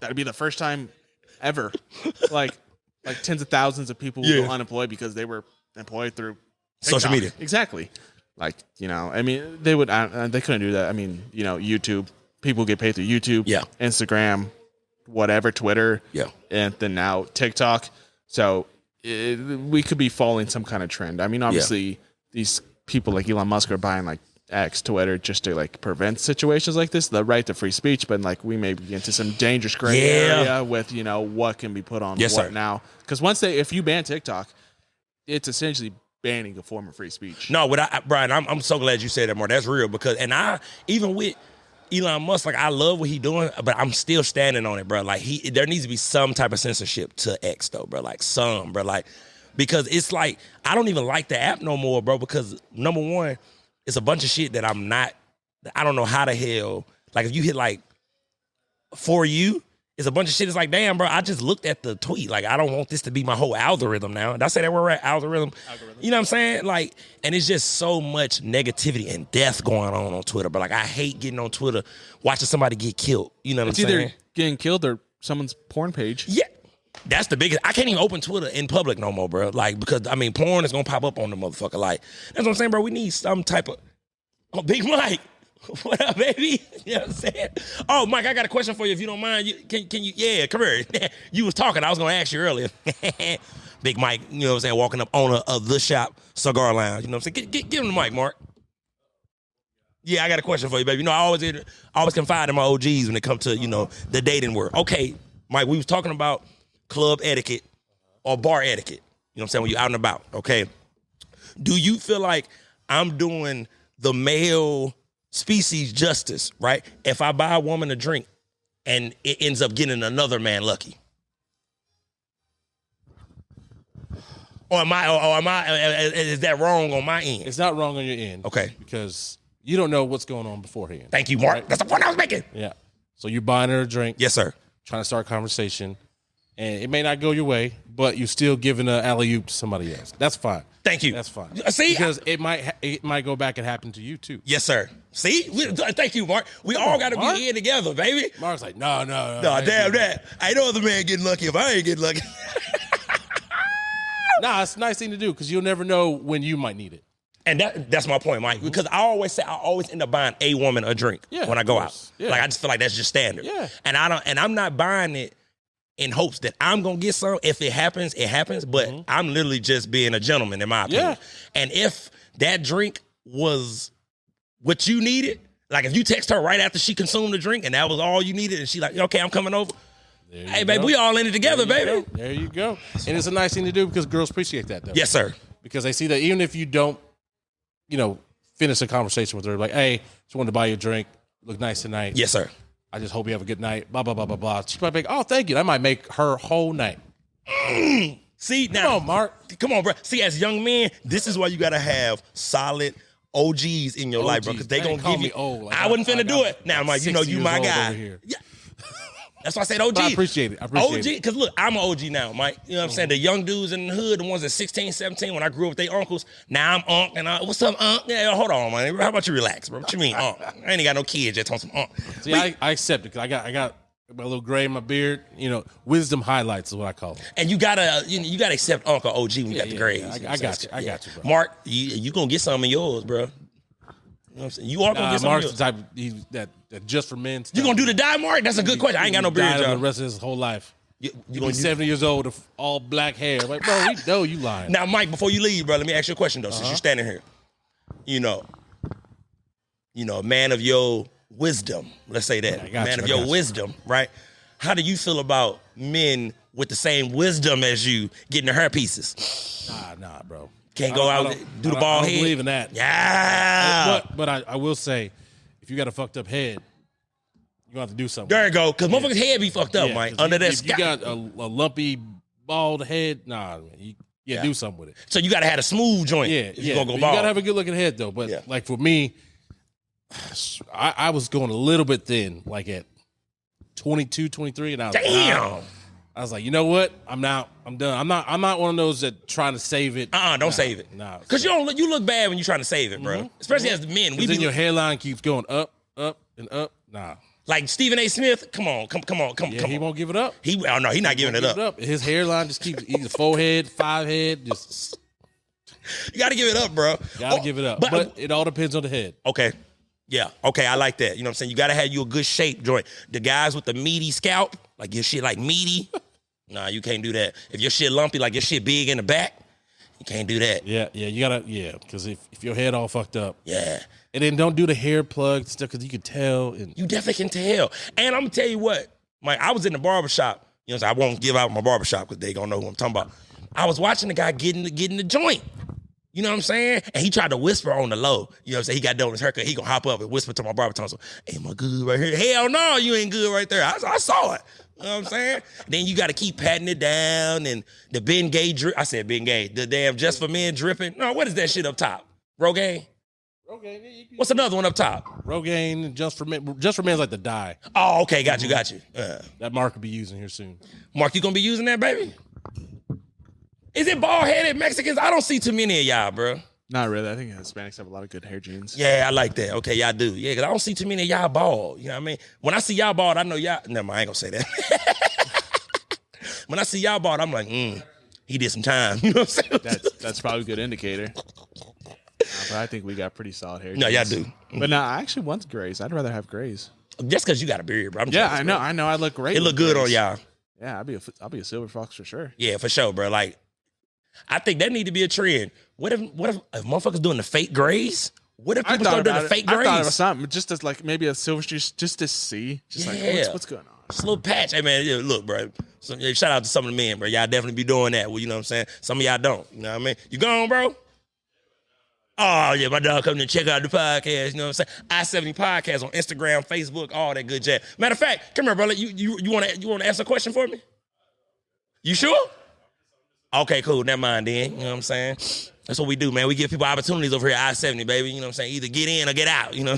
that'd be the first time ever, like tens of thousands of people will go unemployed because they were employed through TikTok. Social media. Exactly, like I mean, they would they couldn't do that. I mean, YouTube, people get paid through YouTube, Instagram, whatever, Twitter, and then now TikTok. So we could be following some kind of trend. I mean, obviously, these people like Elon Musk are buying like X, Twitter, just to like prevent situations like this, the right to free speech. But like we may get into some dangerous gray area with what can be put on what now. Because if you ban TikTok, it's essentially banning a form of free speech. No, Brian, I'm so glad you said that more. That's real because, even with Elon Musk, like I love what he's doing, but I'm still standing on it, bro. Like there needs to be some type of censorship to X though, bro. Like bro. Like because it's like I don't even like the app no more, bro. Because number one, it's a bunch of shit that I don't know how the hell. Like if you hit like For You, it's a bunch of shit. It's like, damn, bro, I just looked at the tweet. Like I don't want this to be my whole algorithm now. Did I say that word right? Algorithm. You know what I'm saying? Like, and it's just so much negativity and death going on Twitter. But like, I hate getting on Twitter, watching somebody get killed. You know what I'm saying? It's either getting killed or someone's porn page. Yeah. That's the biggest. I can't even open Twitter in public no more, bro. Like, because, I mean, porn is going to pop up on the motherfucker. Like, that's what I'm saying, bro. We need some type of... Oh, Big Mike. What up, baby? You know what I'm saying? Oh, Mike, I got a question for you if you don't mind. Can you... Yeah, come here. You was talking. I was going to ask you earlier. Big Mike, you know what I'm saying, walking up, owner of The Shop Cigar Lounge. You know what I'm saying? Give him the mic, Mark. Yeah, I got a question for you, baby. I always confide in my OGs when it comes to, the dating world. Okay, Mike, we was talking about club etiquette or bar etiquette. You know what I'm saying? When you're out and about, okay? Do you feel like I'm doing the male species justice, right? If I buy a woman a drink and it ends up getting another man lucky? Or is that wrong on my end? It's not wrong on your end. Okay. Because you don't know what's going on beforehand. Thank you, Mark. Right? That's the point I was making. Yeah. So you're buying her a drink. Yes, sir. Trying to start a conversation. And it may not go your way, but you're still giving an alley-oop to somebody else. That's fine. Thank you. That's fine. See? Because it might go back and happen to you, too. Yes, sir. See? Thank you, Mark. We all got to be in together, baby. Mark's like, no. No, damn that. Ain't no other man getting lucky if I ain't getting lucky. Nah, it's a nice thing to do because you'll never know when you might need it. And that's my point, Mike. Because I always end up buying a woman a drink when I go out. Yeah. Like I just feel like that's just standard. Yeah. And I'm not buying it in hopes that I'm gonna get some. If it happens, it happens. But I'm literally just being a gentleman, in my opinion. Yeah. And if that drink was what you needed, like if you text her right after she consumed the drink and that was all you needed, and she like, okay, I'm coming over. Hey, baby, we all in it together, baby. There you go. And it's a nice thing to do because girls appreciate that, though. Yes, sir. Because they see that even if you don't, finish a conversation with her, like, hey, just wanted to buy you a drink. Look nice tonight. Yes, sir. I just hope you have a good night. Blah, blah, blah, blah, blah. She might be like, oh, thank you. That might make her whole night. See, now. Come on, Mark. Come on, bro. See, as young men, this is why you got to have solid OGs in your life, bro, because they going to give you. Old. Like, I wasn't finna do it. Now, I'm like, you my guy. Yeah. That's why I said OG. But I appreciate it. OG, because look, I'm an OG now, Mike. You know what I'm saying? The young dudes in the hood, the ones at 16, 17, when I grew up with their uncles, now I'm Unc, and what's up, Unc? Yeah, hold on, man. How about you relax, bro? What you mean, Unc? I ain't got no kids, just on some Unc. See, I accept it, because I got my little gray in my beard. Wisdom highlights is what I call it. And you gotta accept Unc or OG when you got the grades. Yeah, I got you, bro. Mark, you gonna get some of yours, bro. You know what I'm saying? You are gonna get some Mark's of yours. the type that just for men. You gonna do the dye, Mark? That's a good question. I ain't got no beard, John. John. The rest of his whole life. You be 70 years old with all black hair. Like, bro, we know you lying. Now, Mike, before you leave, bro, let me ask you a question though. Since you're standing here, a man of your wisdom. Let's say that man of your wisdom, right? How do you feel about men with the same wisdom as you getting their hair pieces? Nah, bro. Can't go out do the bald head. I don't believe in that. Yeah. But I will say, if you got a fucked up head, you're going to have to do something. There you go. Because motherfuckers' head be fucked up, Mike. Under that scalp. If you got a lumpy, bald head, nah, man. You do something with it. So you got to have a smooth joint. Yeah. If you're going to go bald. You got to have a good looking head, though. But like for me, I was going a little bit thin, like at 22, 23. And I was damn. I was like, you know what? I'm out. I'm done. I'm not one of those that trying to save it. Don't save it. Nah. Because you look bad when you're trying to save it, bro. Especially as men. Because then your hairline keeps going up, and up. Nah. Like Stephen A. Smith, come on. He won't give it up. He's not giving it up. His hairline just keeps either forehead, 5 head, just. You got to give it up, bro. Gotta give it up. But it all depends on the head. Okay. Yeah. Okay, I like that. You know what I'm saying? You got to have you a good shape joint. The guys with the meaty scalp, like your shit like meaty, nah, you can't do that. If your shit lumpy, like your shit big in the back, you can't do that. Yeah, you gotta, because if your head all fucked up. Yeah. And then don't do the hair plug stuff because you can tell. And you definitely can tell. And I'm going to tell you what, I was in the barbershop. You know what I'm saying? I won't give out my barbershop because they going to know who I'm talking about. I was watching the guy getting the joint. You know what I'm saying? And he tried to whisper on the low. You know what I'm saying? He got done with his haircut. He going to hop up and whisper to my barber tonsil, hey, am I good right here? Hell no, you ain't good right there. I saw it. You know what I'm saying? Then you got to keep patting it down and the Ben Gay drip. I said Ben Gay. The damn Just for Men dripping. No, what is that shit up top? Rogaine? What's another one up top? Rogaine, Just for Men. Just for Men's like the dye. Oh, okay. Got you. That Mark will be using here soon. Mark, you going to be using that, baby? Is it bald-headed Mexicans? I don't see too many of y'all, bro. Not really. I think Hispanics have a lot of good hair genes. Yeah, I like that. Okay, y'all do. Yeah, because I don't see too many of y'all bald. You know what I mean? When I see y'all bald, I know y'all. Never mind, I ain't going to say that. When I see y'all bald, I'm like, he did some time. You know what I'm saying? That's probably a good indicator. But I think we got pretty solid hair. No, y'all do. But no, I actually want grays. I'd rather have grays. Just because you got a beard, bro. I know. I look great. It look good on y'all. Yeah, I'll be a silver fox for sure. Yeah, for sure, bro. Like, I think that need to be a trend. What if motherfuckers doing the fake grays? What if people start doing the fake grays? I thought it was something, just as like maybe a silver just to see. Just like, what's going on? Just a little patch. Hey, man, look, bro. Shout out to some of the men, bro. Y'all definitely be doing that. Well, you know what I'm saying? Some of y'all don't. You know what I mean? You gone, bro? Oh, yeah, my dog coming to check out the podcast. You know what I'm saying? I-70 Podcast on Instagram, Facebook, all that good jazz. Matter of fact, come here, brother. You want to ask a question for me? You sure? Okay, cool. Never mind then. You know what I'm saying? That's what we do, man. We give people opportunities over here at I-70, baby. You know what I'm saying? Either get in or get out, you know?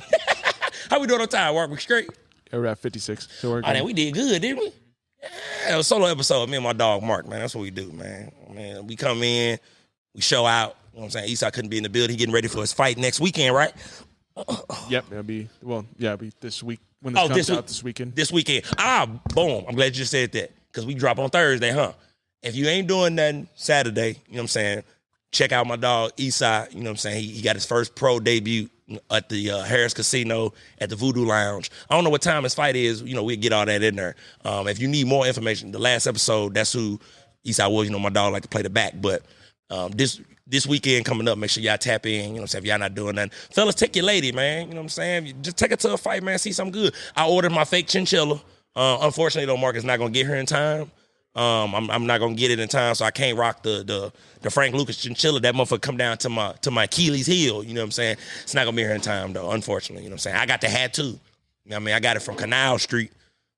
How we doing on time? Work we straight? Yeah, we're at 56. So we're man, we did good, didn't we? Yeah, it was a solo episode. Me and my dog, Mark, man. That's what we do, man. Man, we come in, we show out. You know what I'm saying? Esau couldn't be in the building. He getting ready for his fight next weekend, right? Yep, it'll be this week. When this comes out this weekend. This weekend. Boom. I'm glad you just said that. Because we drop on Thursday, huh? If you ain't doing nothing Saturday, you know what I'm saying, check out my dog, Esau. You know what I'm saying? He got his first pro debut at the Harris Casino at the Voodoo Lounge. I don't know what time his fight is. You know, we'll get all that in there. If you need more information, the last episode, that's who Esau was. You know, my dog like to play the back. But this weekend coming up, make sure y'all tap in. You know what I'm saying? If y'all not doing nothing. Fellas, take your lady, man. You know what I'm saying? Just take her to a fight, man. See something good. I ordered my fake chinchilla. Unfortunately, though, Mark is not going to get her in time. I'm not gonna get it in time, so I can't rock the Frank Lucas chinchilla. That motherfucker come down to my Achilles heel. You know what I'm saying? It's not gonna be here in time though, unfortunately. You know what I'm saying? I got the hat too. You know what I mean? I got it from Canal Street,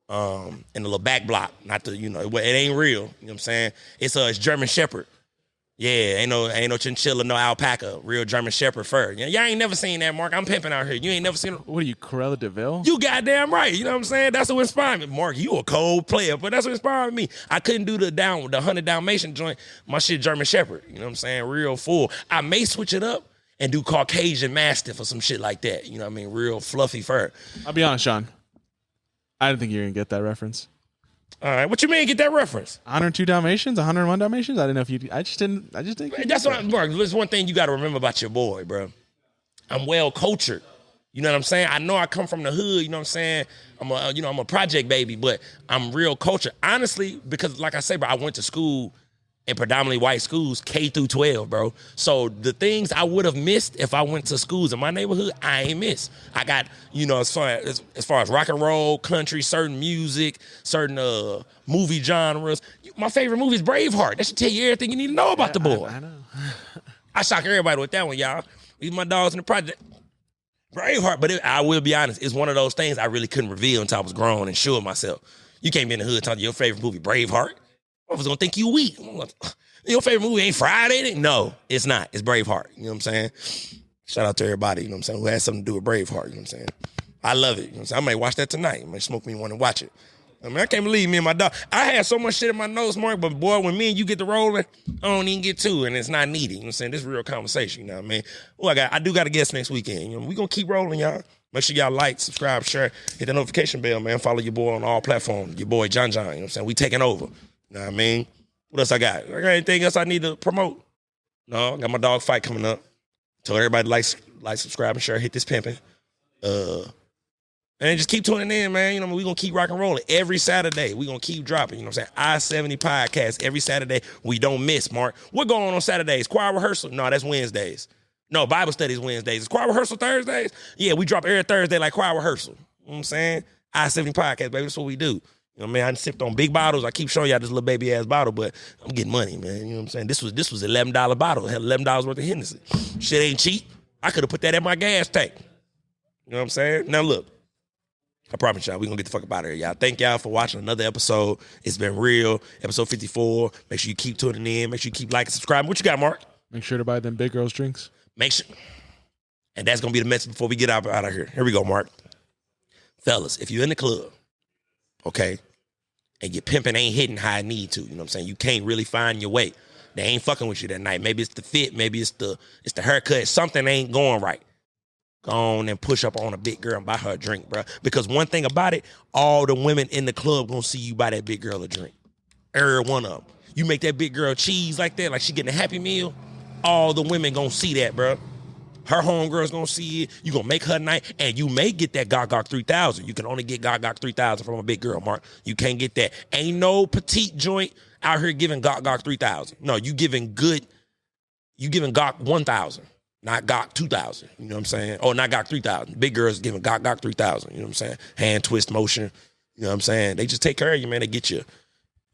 in the little back block. Not the, you know, it ain't real. You know what I'm saying? It's German Shepherd. Yeah, ain't no chinchilla, no alpaca, real German Shepherd fur. Y'all ain't never seen that, Mark. I'm pimping out here. You ain't never seen it. What are you, Cruella de Vil? You goddamn right. You know what I'm saying? That's what inspired me. Mark, you a cold player, but that's what inspired me. I couldn't do the 100 Dalmatian joint. My shit German Shepherd. You know what I'm saying? Real full. I may switch it up and do Caucasian Mastiff or some shit like that. You know what I mean? Real fluffy fur. I'll be honest, Sean. I didn't think you were going to get that reference. All right, what you mean get that reference? 102 Dalmatians, 101 Dalmatians. I didn't know if you. I just didn't. That's what Mark. There's one thing you got to remember about your boy, bro. I'm well cultured. You know what I'm saying? I know I come from the hood. You know what I'm saying? I'm a project baby, but I'm real cultured. Honestly, because like I say, bro, I went to school in predominantly white schools, K through 12, bro. So the things I would have missed if I went to schools in my neighborhood, I ain't missed. I got, you know, as far as rock and roll, country, certain music, certain movie genres. My favorite movie is Braveheart. That should tell you everything you need to know about the boy. I know. I shock everybody with that one, y'all. These my dogs in the project. Braveheart, but I will be honest, it's one of those things I really couldn't reveal until I was grown and sure of myself. You can't be in the hood telling your favorite movie, Braveheart. I was gonna think you weak. Your favorite movie ain't Friday? No, it's not. It's Braveheart. You know what I'm saying? Shout out to everybody, you know what I'm saying, who has something to do with Braveheart. You know what I'm saying? I love it. You know what I'm saying? I may watch that tonight. I may smoke me one and watch it. I mean, I can't believe me and my dog. I had so much shit in my notes, Mark, but boy, when me and you get to rolling, I don't even get to it, and it's not needed. You know what I'm saying? This is real conversation, you know what I mean? Well, I do got a guest next weekend. You know, we gonna keep rolling, y'all. Make sure y'all like, subscribe, share, hit the notification bell, man. Follow your boy on all platforms. Your boy John, you know what I'm saying? We taking over. You know what I mean? What else I got? I got anything else I need to promote? No, I got my dog fight coming up. Told everybody like, subscribe, and share, hit this pimping. And just keep tuning in, man. You know, we're going to keep rock and rolling every Saturday. We're going to keep dropping, you know what I'm saying? I-70 podcast every Saturday. We don't miss, Mark. What going on Saturdays? Choir rehearsal? No, that's Wednesdays. No, Bible studies Wednesdays. Is choir rehearsal Thursdays? Yeah, we drop every Thursday like choir rehearsal. You know what I'm saying? I-70 podcast, baby. That's what we do. You know what I mean? I sipped on big bottles. I keep showing y'all this little baby-ass bottle, but I'm getting money, man. You know what I'm saying? This was $11 bottle. It had $11 worth of Hennessy. Shit ain't cheap. I could have put that in my gas tank. You know what I'm saying? Now, look. I promise y'all, we're going to get the fuck up out of here, y'all. Thank y'all for watching another episode. It's been real. Episode 54. Make sure you keep tuning in. Make sure you keep liking, subscribing. What you got, Mark? Make sure to buy them big girls drinks. Make sure. And that's going to be the message before we get out of here. Here we go, Mark. Fellas, if you're in the club, okay, and your pimping ain't hitting how it need to, you know what I'm saying? You can't really find your way. They ain't fucking with you that night. Maybe it's the fit. Maybe it's the haircut. Something ain't going right. Go on and push up on a big girl and buy her a drink, bro. Because one thing about it, all the women in the club gonna see you buy that big girl a drink. Every one of them. You make that big girl cheese like that, like she getting a Happy Meal, all the women gonna see that, bro. Her homegirl's gonna see it. You gonna make her night, and you may get that Gog 3000. You can only get Gog 3000 from a big girl, Mark. You can't get that. Ain't no petite joint out here giving Gog 3000. No, you giving Gog 1000. Not Gok 2000, you know what I'm saying? Oh, not Gok 3000. Big girls giving Gok 3000, you know what I'm saying? Hand twist motion, you know what I'm saying? They just take care of you, man. They get your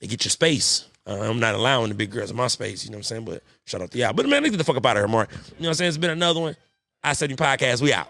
space. I'm not allowing the big girls in my space, you know what I'm saying? But shout out to y'all. But man, let's get the fuck up out of here, Mark. You know what I'm saying? It's been another one. I-70 podcast. We out.